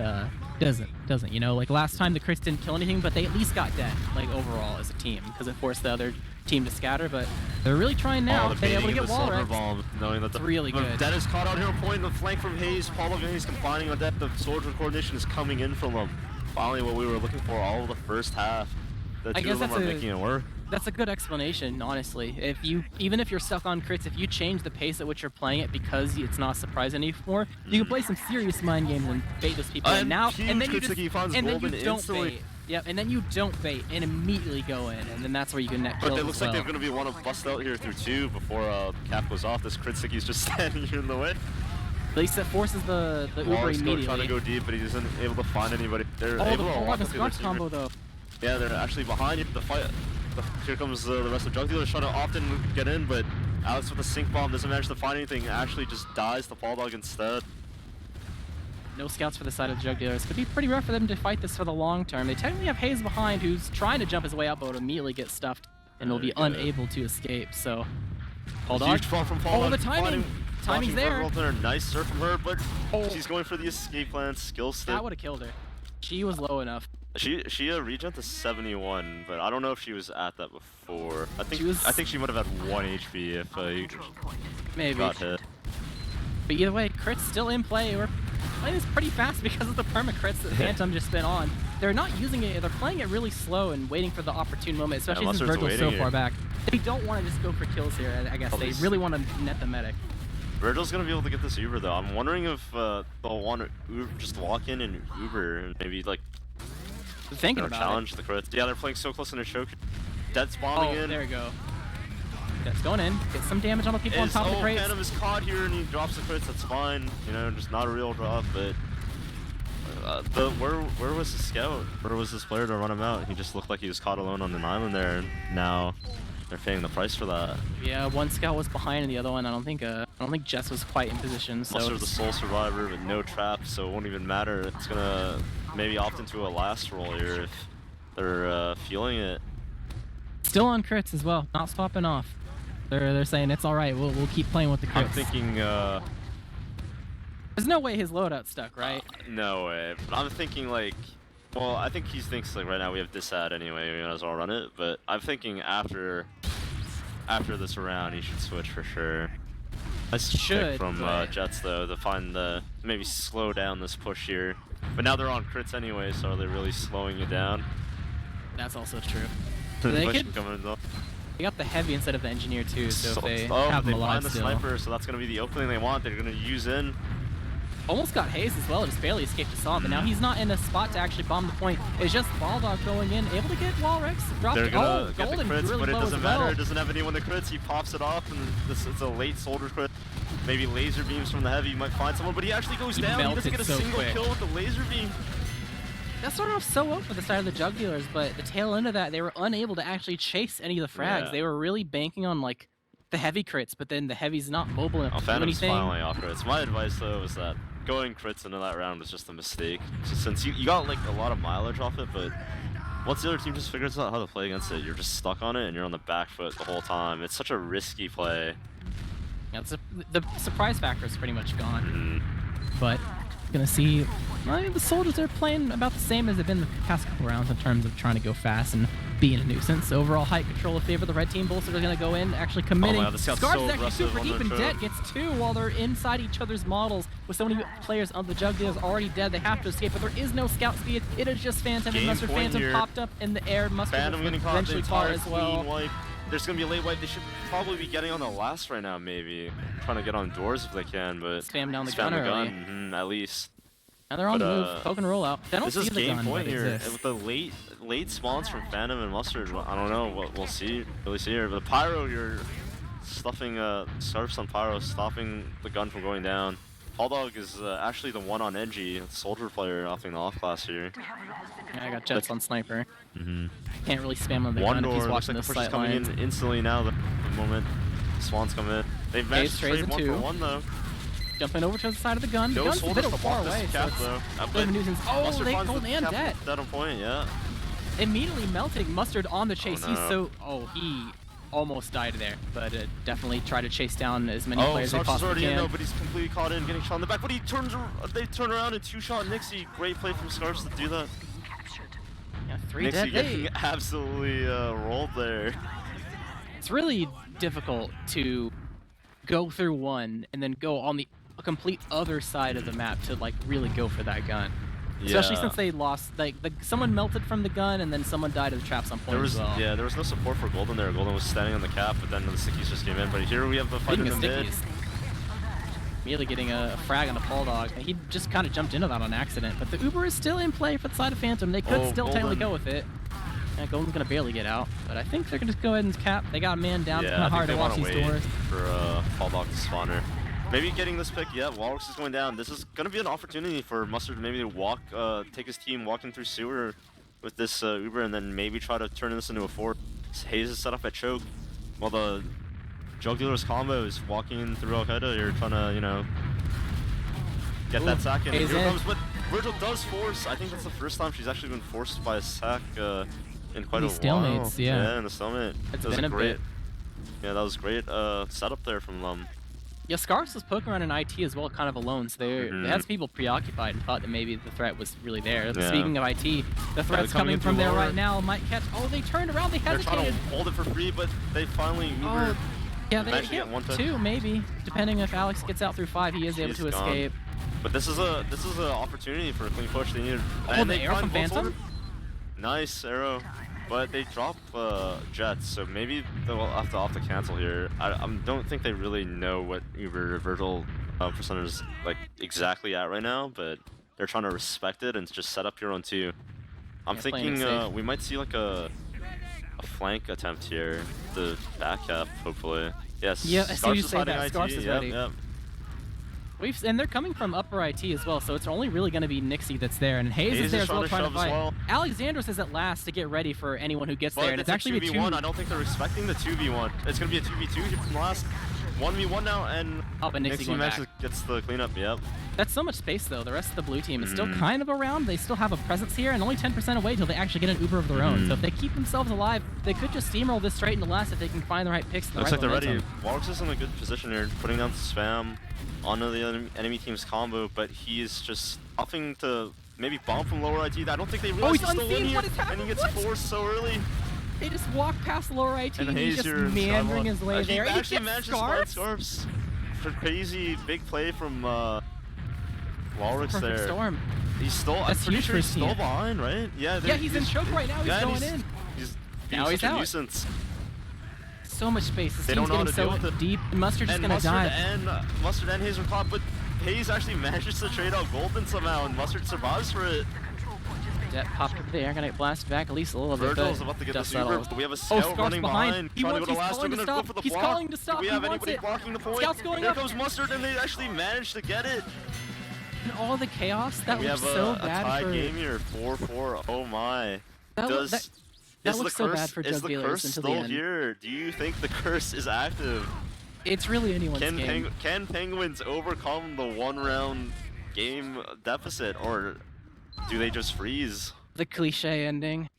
doesn't. You know, like last time the crits didn't kill anything, but they at least got dead, like overall as a team, because it forced the other team to scatter. But they're really trying now. They're able to get wall bomb, knowing that it's really good. Det is caught out here, point the flank from Hayes. Paul and Hayes combining on Det. The soldier coordination is coming in from them. Finally, what we were looking for all of the first half. The two of them are making it work. That's a good explanation, honestly. Even if you're stuck on crits, if you change the pace at which you're playing it because it's not a surprise anymore, you can play some serious mind games and bait those people. And then you don't bait. Yep, and then you don't bait and immediately go in, and then that's where you can net kills. But it looks like they're going to be one of bust out here through 2 before cap goes off. This crit sticky's just standing here in the way. At least that forces the Uber immediately. Trying to go deep, but he isn't able to find anybody. They're able to walk the Scarf combo though. Yeah, they're actually behind you. The fight. Here comes the rest of Jug Dealers trying to often get in, but Alex with a sync bomb doesn't manage to find anything, actually just dies to Fall Dog instead. No scouts for the side of the Jug Dealers. Could be pretty rough for them to fight this for the long term. They technically have Hayes behind, who's trying to jump his way out, but would immediately get stuffed and will be unable to escape. So, Fall Dog. Huge ball from Fall Dog. The timing! Timing's there. Nice serve from her, but she's going for the escape plan. Skill stick. That would have killed her. She was low enough. She regen to 71, but I don't know if she was at that before. I think she might have had 1 HP if you maybe got hit. But either way, crits still in play. We're playing this pretty fast because of the perma crits that Phantom just been on. They're not using it. They're playing it really slow and waiting for the opportune moment, especially since Virgil's so far back. They don't want to just go for kills here. I guess they really want to net the medic. Virgil's gonna be able to get this Uber though. I'm wondering if they'll want to just walk in and Uber and maybe like challenge the crits. Yeah, they're playing so close in a choke. Dead's bombing in. There we go. That's going in. Get some damage on the people on top of the crates. Phantom is caught here and he drops the crits. That's fine. You know, just not a real drop, but where was the scout? Where was this player to run him out? He just looked like he was caught alone on an island there. And now they're paying the price for that. Yeah, one scout was behind and the other one, I don't think Jess was quite in position. So Mustard the sole survivor with no trap, so it won't even matter. It's gonna maybe opt into a last roll here if they're feeling it. Still on crits as well, not swapping off. They're saying it's all right. We'll keep playing with the crits. I'm thinking. There's no way his loadout's stuck, right? No way. But I'm thinking like. Well, I think he thinks like right now we have Disad anyway, we might as well run it. But I'm thinking after this round he should switch for sure. Nice pick from Jets though to find maybe slow down this push here. But now they're on crits anyway, so are they really slowing it down? That's also true. They got the heavy instead of the engineer too, so if they have them alive the still. sniper, so that's gonna be the opening they want. They're gonna use in. Almost got Hayes as well, just barely escaped Assad, but now he's not in a spot to actually bomb the point. It's just Fall Dog going in, able to get Walrex, drop They're gonna get Golden the crits, really but it doesn't well. matter. It doesn't have anyone to crits. He pops it off, and it's a late soldier crit. Maybe laser beams from the heavy. You might find someone, but he actually goes down. He doesn't get a single kill with the laser beam. That started off so well for the side of the Jug Dealers, but the tail end of that, they were unable to actually chase any of the frags. Yeah. They were really banking on like the heavy crits, but then the heavy's not mobile enough to do anything. Finally off crits. My advice though is that going crits into that round was just a mistake. Since you got like a lot of mileage off it, but once the other team just figures out how to play against it, you're just stuck on it and you're on the back foot the whole time. It's such a risky play. Yeah, the surprise factor is pretty much gone. But gonna see. I mean, the soldiers are playing about the same as they've been the past couple rounds in terms of trying to go fast and being a nuisance. Overall height control in favor of the red team. Bolsters are going to go in, actually committing. Oh, Scarves so is actually super deep and dead. Gets 2 while they're inside each other's models. With so many players on the Jug Dealers already dead, they have to escape. But there is no scout speed. It is just Phantom and Mustard. Phantom popped up in the air. Mustard will eventually caught as well. There's going to be a late wipe. They should probably be getting on the last right now, maybe. Trying to get on doors if they can, but spam down the gun early. At least. Now they're on the move, poke and roll out. They don't this see is the game gun, point here. exists. With the late spawns from Phantom and Mustard, I don't know what we'll see. Really see here. But the Pyro, you're stuffing Surfs on Pyro, stopping the gun from going down. Fall Dog is actually the one on Edgy, soldier player offing the off class here. Yeah, I got Jets on Sniper. Can't really spam on the gun if he's watching the sight coming in instantly now. The moment the Swans come in, they've managed to trade 1 for 1 though. Jumping over to the side of the gun. The gun's a bit far away, so it's a bit of a nuisance. Oh, they Golden and dead. Dead on point, yeah. Immediately melting Mustard on the chase. He's so... Oh, he almost died there, but definitely try to chase down as many players as possibly already can. In though, but he's completely caught in, getting shot in the back. But they turn around and 2-shot Nixie. Great play from Scarves to do that. Yeah, 3 Nixie dead. getting absolutely rolled there. It's really difficult to go through one and then go on the complete other side of the map to like really go for that gun. Especially since they lost, like someone melted from the gun and then someone died of the traps on point as well. Yeah, there was no support for Golden there. Golden was standing on the cap, but then the stickies just came in. But here we have the fight in the mid. Immediately getting a frag on the Fall Dog. He just kind of jumped into that on accident. But the Uber is still in play for the side of Phantom. They could still technically go with it. Yeah, Golden's gonna barely get out, but I think they're gonna just go ahead and cap. They got a man down. It's kind of hard to watch these doors. For Fall Dog to spawner. Maybe getting this pick, yeah, Walrus is going down. This is going to be an opportunity for Mustard to maybe walk, take his team walking through sewer with this Uber and then maybe try to turn this into a fort. Hayes is set up at choke while the Jug Dealer's combo is walking through Al-Qaeda here, trying to, you know, get that sack in. And here comes, but Virgil does force. I think that's the first time she's actually been forced by a sack in quite a while. Stalemates, yeah. In the stalemate. It's that was been a great. bit. Yeah, that was great setup there from them. Yeah, Scarce was poking around in IT as well, kind of alone, so they had some people preoccupied and thought that maybe the threat was really there. Yeah. Speaking of IT, the threat's coming from there right now. Might catch. Oh, they turned around. They hesitated. They're trying to hold it for free, but they finally Uber. Yeah, they hit two, maybe, depending if Alex gets out through 5, he is able to escape. But this is an opportunity for a clean push. They need. And the arrow from Phantom. Nice arrow. But they drop jets, so maybe they'll have to cancel here. I don't think they really know what Uber Virgil percentage is like exactly at right now, but they're trying to respect it and just set up here on 2. I'm thinking we might see like a flank attempt here, the back half hopefully. Yes. Yeah, I see you say that. Scarce is ready. Yep. And they're coming from upper IT as well, so it's only really going to be Nixie that's there, and Hayes is there as well trying to fight. Well. Alexandros is at last to get ready for anyone who gets there, and it's actually a 2v1. I don't think they're expecting the 2v1. It's going to be a 2v2 here from last. 1v1 now, and Nixie gets the cleanup. Yep. That's so much space though. The rest of the blue team is still kind of around. They still have a presence here, and only 10% away till they actually get an Uber of their own. So if they keep themselves alive, they could just steamroll this straight into last if they can find the right picks. Looks like they're ready. Walrus is in a good position here, putting down spam onto the enemy team's combo, but he is just upping to maybe bomb from lower IT. I don't think they realize he's still in here, and he gets forced so early. They just walk past lower IT, and he's just meandering his way there. He actually manages to find Scarps. For crazy big play from Walrix there. Storm. He's still. I'm pretty sure he's still behind, right? Yeah. Yeah, he's in choke right now. He's going in. Now he's out. Nuisance. So much space. This team's getting so deep. Mustard's just gonna die. Mustard and Hayes are caught, but Hayes actually manages to trade out Golden somehow, and Mustard survives for it. Jet popped up there, gonna get blasted back at least a little bit. Virgil's about to get this Uber, but we have a scout running behind. He's calling to stop. He's calling to stop. Do we have anybody blocking the point? Scout's going There up. comes Mustard, and they actually managed to get it. And all the chaos, that looks so bad for... We have a tie game here, 4-4, oh my. That looks so bad for Jug Dealers until the end. Is the curse still here? Do you think the curse is active? It's really anyone's game. Can Penguins overcome the 1-round game deficit, or do they just freeze? The cliche ending.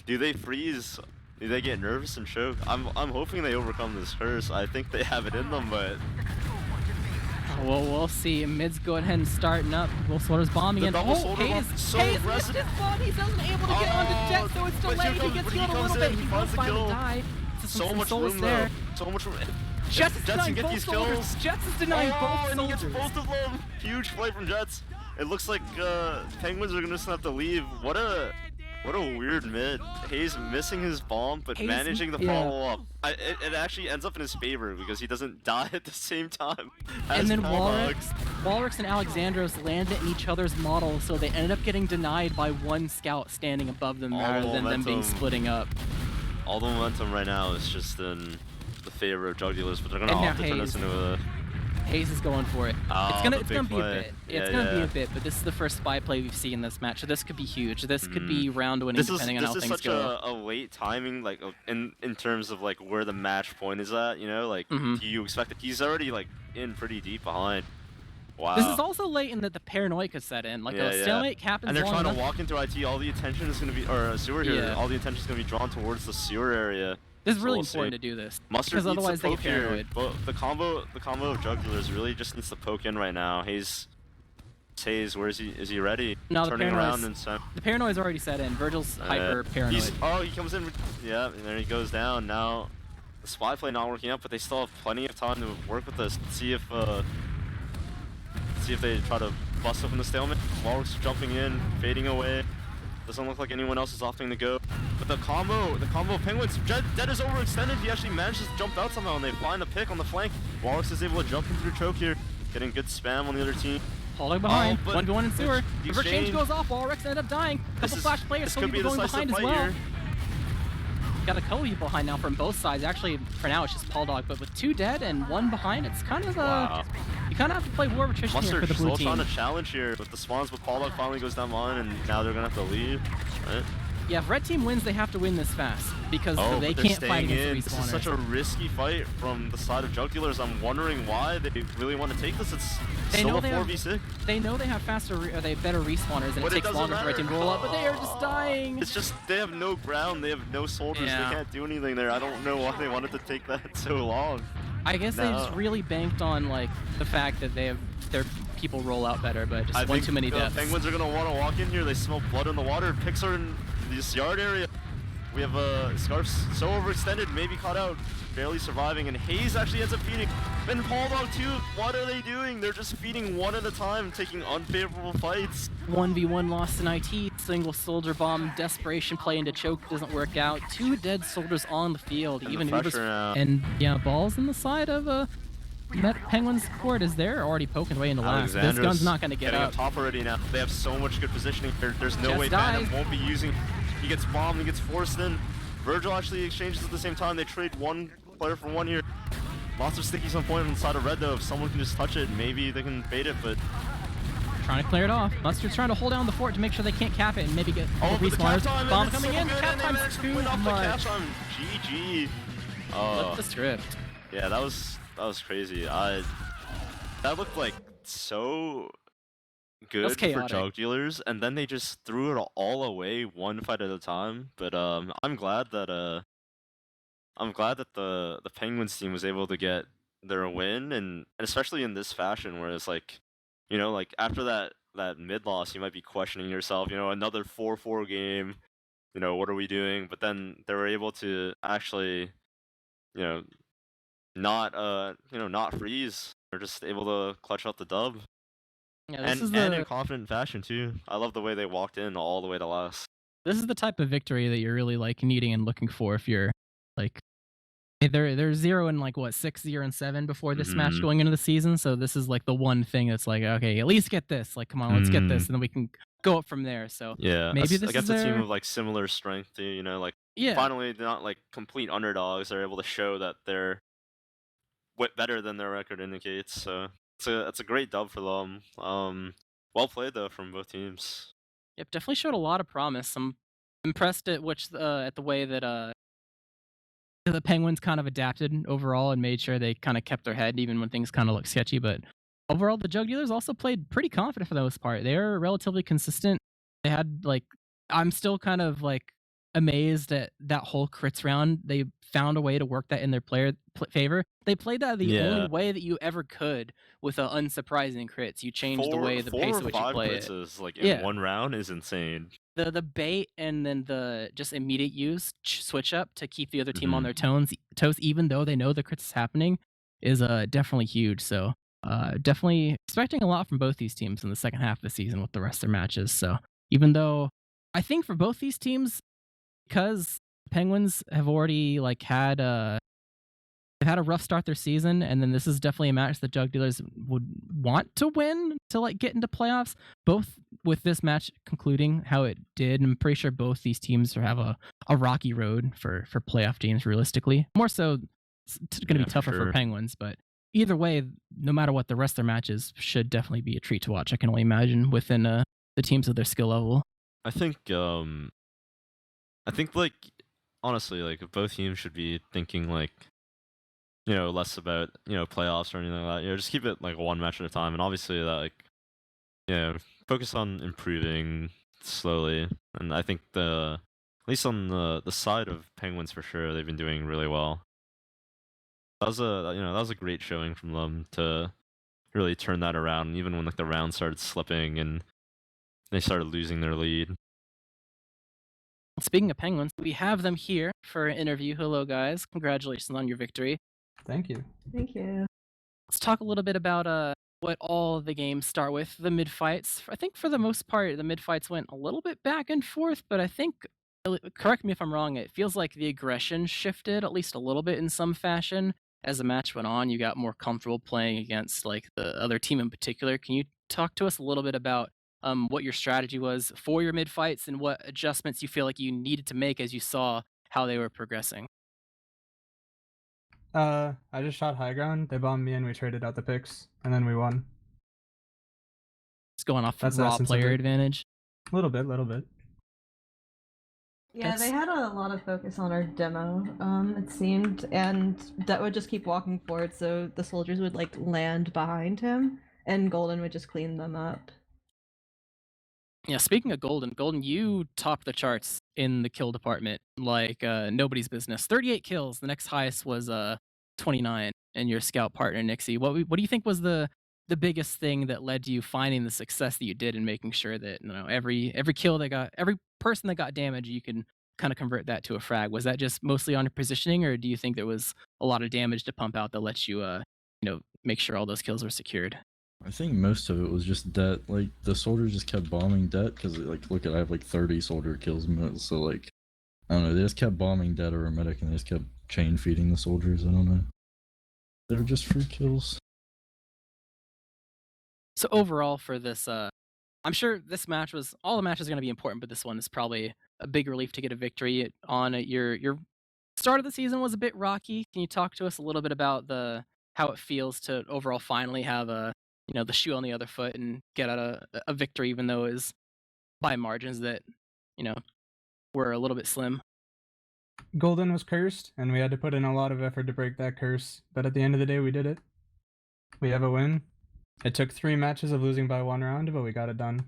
Do they freeze? Do they get nervous and choke? I'm hoping they overcome this curse. I think they have it in them, but... Well, we'll see. Mid's going ahead and starting up. Soldiers bombing in. Hayes missed his ball. He's unable to get onto Jet, so it's delayed. He gets healed a little bit. He will finally die. So much room there. So much room. Jets is denying both soldiers. Jets is denying both and he soldiers. gets both of them. Huge play from Jets. It looks like Penguins are gonna just have to leave. What a weird mid. Hayes missing his bomb, but managing to follow up. It actually ends up in his favor because he doesn't die at the same time. And then Walrix and Alexandros landed in each other's model, so they ended up getting denied by one scout standing above them rather than them being splitting up. All the momentum right now is just in the favor of Jug Dealers, but they're gonna have to turn this into a... Hayes is going for it. It's gonna be a bit. It's gonna be a bit, but this is the first spy play we've seen in this match, so this could be huge. This could be round winning depending on how things go. This is such a late timing, like in terms of like where the match point is at. You know, like do you expect it? He's already like in pretty deep behind. Wow. This is also late in that the paranoia could set in. Like a stalemate happens. And they're trying to walk into IT. All the attention is gonna be, or sewer here. All the attention is gonna be drawn towards the sewer area. This is really important to do this, because otherwise they get paranoid. But the combo of Jug Dealers really just needs to poke in right now. Hayes, where is he? Is he ready? No, turning around and the paranoia's already set in. Virgil's hyper paranoid. He comes in. Yeah, and then he goes down. Now the spy play not working out, but they still have plenty of time to work with this. See if they try to bust open the stalemate. Walrus jumping in, fading away. Doesn't look like anyone else is opting to go. But the combo of Penguins, Dead is overextended. He actually manages to jump out somehow, and they find a pick on the flank. Walrus is able to jump in through choke here, getting good spam on the other team. Holding behind, 1v1 in sewer. The exchange goes off, Walrix ended up dying. Couple flash players, so people going behind as well. Got a couple people behind now from both sides. Actually, for now, it's just Paul Dog, but with 2 dead and 1 behind, it's kind of a... You kind of have to play war of attrition here for the blue team. Mustard trying to challenge here with the spawns, but Paul Dog finally goes down line, and now they're going to have to leave, right? Yeah, if red team wins, they have to win this fast because Oh, they but they're can't fight staying against the in. This is such respawners. a risky fight from the side of Jug Dealers. I'm wondering why they really want to take this. It's still a 4v6. They know they have they better respawners, and But it it takes doesn't longer for red matter. team to roll up. But they are just dying. It's just they have no ground. They have no soldiers. Yeah. They can't do anything there. I don't know why they wanted to take that so long. I guess they just really banked on like the fact that their people roll out better, but just one too many deaths. Penguins are gonna want to walk in here. They smell blood in the water. Picks are in this yard area. We have Scarf's so overextended, maybe caught out, barely surviving, and Hayes actually ends up feeding. And Bulldog too, what are they doing? They're just feeding one at a time, taking unfavorable fights. 1v1 lost in IT, single soldier bomb, desperation play into choke doesn't work out. 2 dead soldiers on the field, And and yeah, balls in the side of Penguins court is there, already poking way into last. This gun's not gonna get up. Top already now. They have so much good positioning. There's no way Phantom won't be using. He gets bombed, he gets forced in. Virgil actually exchanges at the same time. They trade one player for one here. Lots of stickies on point on the side of red though. If someone can just touch it, maybe they can bait it, but trying to clear it off. Mustard's trying to hold down the fort to make sure they can't cap it and maybe get respawners. Bomb coming in, cap time's too much. GG. Flip the script. Yeah, that was crazy. That looked like so good for Jug Dealers, and then they just threw it all away one fight at a time. But I'm glad that the Penguins team was able to get their win, and especially in this fashion, where it's like, you know, like after that mid loss, you might be questioning yourself. You know, another 4-4 game. You know, what are we doing? But then they were able to actually, you know, not freeze. They're just able to clutch out the dub. Yeah, and in confident fashion too. I love the way they walked in all the way to last. This is the type of victory that you're really like needing and looking for if you're like they're 0 and like what 6-0-7 before this match going into the season. So this is like the one thing that's like, okay, at least get this. Like, come on, let's get this, and then we can go up from there. So yeah, maybe this against a team of like similar strength too. You know, like yeah, finally they're not like complete underdogs. They're able to show that they're better than their record indicates. So it's a great dub for them. Well played though from both teams. Yep, definitely showed a lot of promise. I'm impressed at the way that the Penguins kind of adapted overall and made sure they kind of kept their head even when things kind of looked sketchy. But overall, the Jug Dealers also played pretty confident for the most part. They were relatively consistent. They had like, I'm still kind of like amazed at that whole crits round. They found a way to work that in their favor. They played that the only way that you ever could with unsurprising crits. You changed the way the pace at which you play it. Like in one round is insane. The bait and then the just immediate use switch up to keep the other team on their toes, even though they know the crits is happening, is definitely huge. So definitely expecting a lot from both these teams in the second half of the season with the rest of their matches. So even though I think for both these teams, because Penguins have already like had they've had a rough start their season, and then this is definitely a match that Jug Dealers would want to win to like get into playoffs. Both with this match concluding how it did, I'm pretty sure both these teams have a rocky road for playoff teams realistically. More so, it's going to be tougher for Penguins, but either way, no matter what, the rest of their matches should definitely be a treat to watch. I can only imagine within the teams of their skill level. I think like honestly, like both teams should be thinking like, you know, less about, you know, playoffs or anything like that. You know, just keep it like one match at a time, and obviously that like, you know, focus on improving slowly. And I think at least on the side of Penguins for sure, they've been doing really well. That was a great showing from them to really turn that around, even when like the round started slipping and they started losing their lead. Speaking of Penguins, we have them here for an interview. Hello, guys. Congratulations on your victory. Thank you. Thank you. Let's talk a little bit about what all the games start with, the mid-fights. I think for the most part, the mid-fights went a little bit back and forth, but I think, correct me if I'm wrong, it feels like the aggression shifted at least a little bit in some fashion. As the match went on, you got more comfortable playing against like the other team in particular. Can you talk to us a little bit about what your strategy was for your mid-fights and what adjustments you feel like you needed to make as you saw how they were progressing? I just shot high ground, they bombed me and we traded out the picks, and then we won. Just going off raw player advantage? Little bit. Yeah, they had a lot of focus on our demo, it seemed, and that would just keep walking forward, so the soldiers would like land behind him, and Golden would just clean them up. Yeah, speaking of Golden, you topped the charts in the kill department like nobody's business. 38 kills. The next highest was 29, and your scout partner Nixie. What do you think was the biggest thing that led to you finding the success that you did in making sure that every kill that got every person that got damage, you can kind of convert that to a frag? Was that just mostly on your positioning, or do you think there was a lot of damage to pump out that lets you make sure all those kills were secured? I think most of it was just that, like, the soldiers just kept bombing det, because, like, look at, I have, like, 30 soldier kills, so, like, I don't know, they just kept bombing det or a medic, and they just kept chain feeding the soldiers, I don't know. They were just free kills. So overall for this, I'm sure all the matches are going to be important, but this one is probably a big relief to get a victory on it. Your start of the season was a bit rocky. Can you talk to us a little bit about how it feels to overall finally have the shoe on the other foot and get out a victory, even though it is by margins that you know were a little bit slim? Golden was cursed, and we had to put in a lot of effort to break that curse. But at the end of the day, we did it. We have a win. It took 3 matches of losing by 1 round, but we got it done.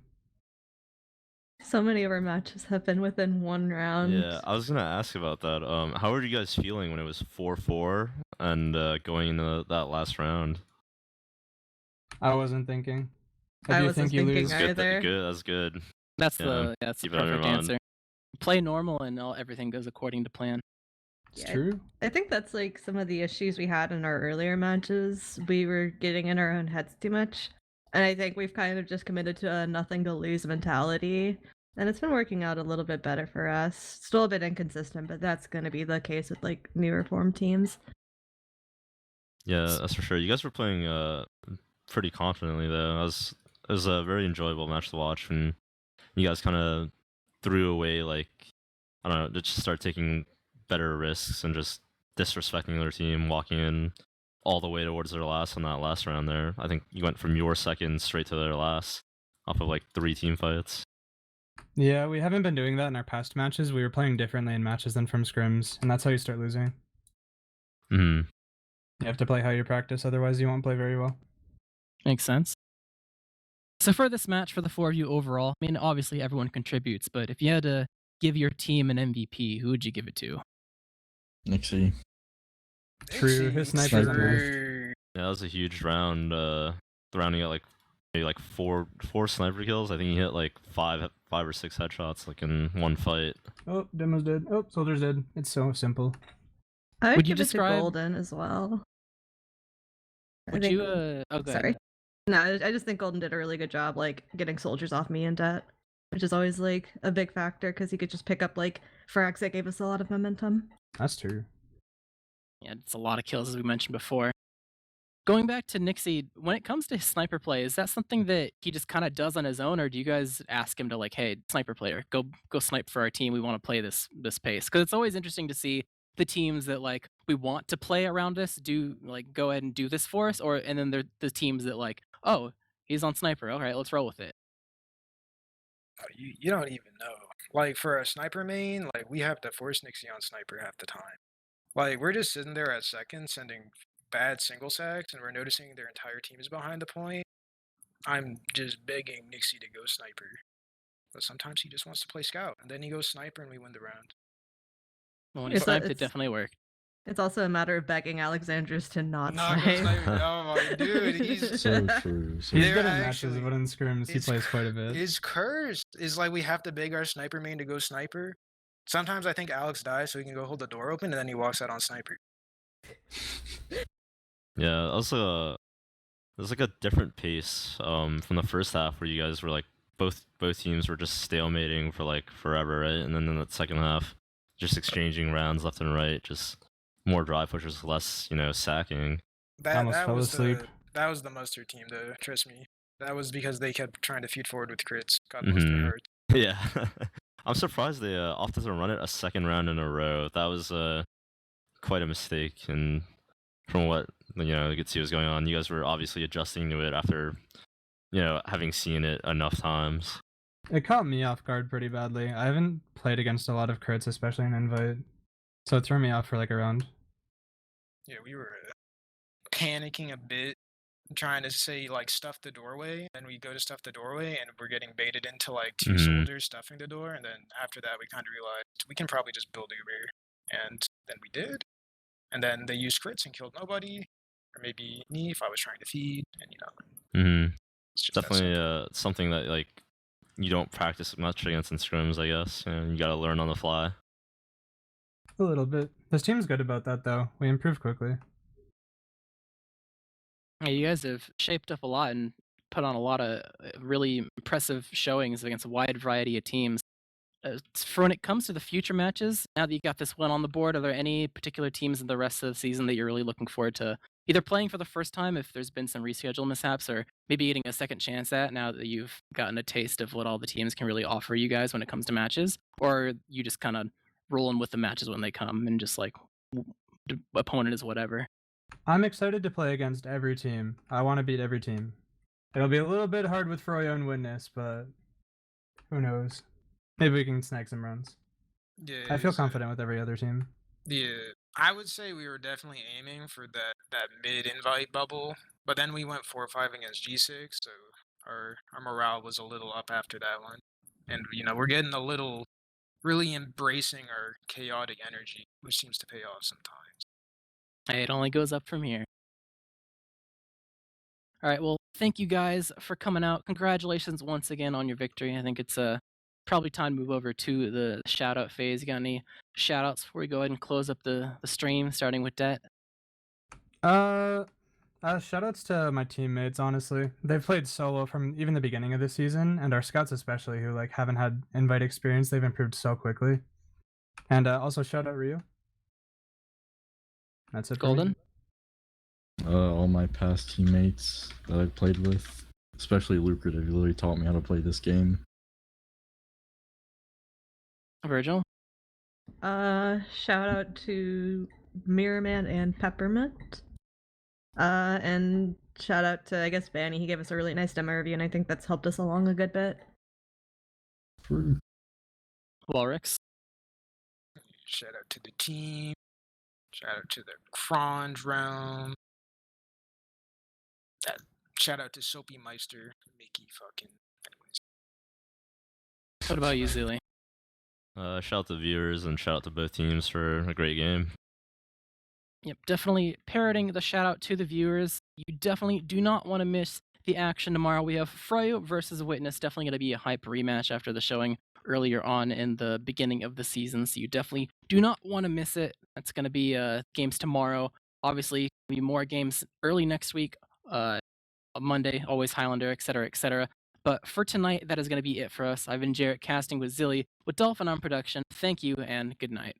So many of our matches have been within 1 round. Yeah, I was gonna ask about that. How were you guys feeling when it was 4-4 and going into that last round? I wasn't thinking. If I you wasn't think you thinking lose, either. That's good. That's Yeah, the keep it on your perfect mind. answer. Play normal and everything goes according to plan. it's Yeah. true. I think that's like some of the issues we had in our earlier matches. We were getting in our own heads too much. And I think we've kind of just committed to a nothing to lose mentality. And it's been working out a little bit better for us. Still a bit inconsistent, but that's going to be the case with like newer form teams. Yeah, that's for sure. You guys were playing pretty confidently though. It was a very enjoyable match to watch, and you guys kind of threw away, like, I don't know, to just start taking better risks and just disrespecting their team, walking in all the way towards their last on that last round there. I think you went from your second straight to their last off of like 3 team fights. Yeah, we haven't been doing that in our past matches. We were playing differently in matches than from scrims, and that's how you start losing. Hmm. You have to play how you practice, otherwise you won't play very well. Makes sense. So for this match, for the 4 of you overall, I mean, obviously everyone contributes, but if you had to give your team an MVP, who would you give it to? Nixie. True, his sniper's nice. Yeah, that was a huge round. The round he got like maybe like four sniper kills. I think he hit like five or 6 headshots like in one fight. Oh, demo's dead. Oh, soldier's dead. It's so simple. I would Would you give it describe- to Golden as well. I Would think- you? Oh, go Sorry. ahead. No, I just think Golden did a really good job, like getting soldiers off me and det, which is always like a big factor because he could just pick up like frags that gave us a lot of momentum. That's true. Yeah, it's a lot of kills as we mentioned before. Going back to Nixie, when it comes to his sniper play, is that something that he just kind of does on his own, or do you guys ask him to like, hey, sniper player, go snipe for our team. We want to play this pace? Because it's always interesting to see the teams that like we want to play around this do like go ahead and do this for us, and then the teams that like, oh, he's on sniper. All right, let's roll with it. You don't even know. Like for a sniper main, like we have to force Nixie on sniper half the time. Like we're just sitting there at second sending bad single sacks and we're noticing their entire team is behind the point. I'm just begging Nixie to go sniper. But sometimes he just wants to play scout and then he goes sniper and we win the round. Well, when he It's a- sniped, it it's- definitely worked. It's also a matter of begging Alexandros to not Not go snipe. sniper. Oh my dude, he's So true. So He's They're good in actually- matches, but in scrims he it's plays quite a bit. His curse is like we have to beg our sniper main to go sniper. Sometimes I think Alex dies so he can go hold the door open and then he walks out on sniper. Yeah, also it was like a different pace from the first half where you guys were like both teams were just stalemating for like forever, right? And then in the second half, just exchanging rounds left and right, just more drive pushes, less sacking. Almost fell was asleep. that was the Mustard team though, trust me. That was because they kept trying to feed forward with crits. Got Mhm. Mustard hurt. Yeah, I'm surprised they opted to run it a second round in a row. That was quite a mistake, and from what you could see was going on, you guys were obviously adjusting to it after having seen it enough times. It caught me off guard pretty badly. I haven't played against a lot of crits, especially in Invite, so it threw me off for like a round. Yeah, we were panicking a bit, trying to say like stuff the doorway, and we go to stuff the doorway, and we're getting baited into like 2 soldiers stuffing the door, and then after that we kind of realized we can probably just build Uber, and then we did, and then they used crits and killed nobody, or maybe me if I was trying to feed, and it's just that Definitely simple. something that like you don't practice much against in scrims, I guess. You gotta learn on the fly. A little bit. This team's good about that though. We improve quickly. Yeah, you guys have shaped up a lot and put on a lot of really impressive showings against a wide variety of teams. For when it comes to the future matches, now that you got this one on the board, are there any particular teams in the rest of the season that you're really looking forward to either playing for the first time if there's been some reschedule mishaps, or maybe getting a second chance at now that you've gotten a taste of what all the teams can really offer you guys when it comes to matches? Or you just kind of rolling with the matches when they come and just like opponent is whatever? I'm excited to play against every team. I want to beat every team. It'll be a little bit hard with Froyo and Witness, but who knows? Maybe we can snag some runs. Yeah, I feel confident with every other team. Yeah, I would say we were definitely aiming for that mid-invite bubble, but then we went 4-5 against G6, so our morale was a little up after that one. And we're getting a little really embracing our chaotic energy, which seems to pay off sometimes. Hey, it only goes up from here. All right, well, thank you guys for coming out. Congratulations once again on your victory. I think it's probably time to move over to the shout out phase. You got any shout outs before we go ahead and close up the stream, starting with Det? Shoutouts to my teammates, honestly. They've played solo from even the beginning of the season, and our scouts especially, who like haven't had invite experience, they've improved so quickly. And also shout out Ryu. That's it for me. Golden? All my past teammates that I've played with, especially Lucrative, he literally taught me how to play this game. Virgil? Shout out to Mirrorman and Peppermint. And shout out to, I guess, Banny. He gave us a really nice demo review, and I think that's helped us along a good bit. True. Walrix? Shout out to the team. Shout out to the Cronge realm. Shout out to Soapy Meister, Mickey fucking. Anyways. What about you, Zilly? Shout out to viewers and shout out to both teams for a great game. Yep, definitely parroting the shout out to the viewers. You definitely do not want to miss the action tomorrow. We have Froyo versus Witness. Definitely going to be a hype rematch after the showing earlier on in the beginning of the season. So you definitely do not want to miss it. That's going to be games tomorrow. Obviously, there'll be more games early next week. Monday, always Highlander, etc., etc. But for tonight, that is going to be it for us. I've been Jarrett casting with Zilly, with Dolphin on production. Thank you and good night.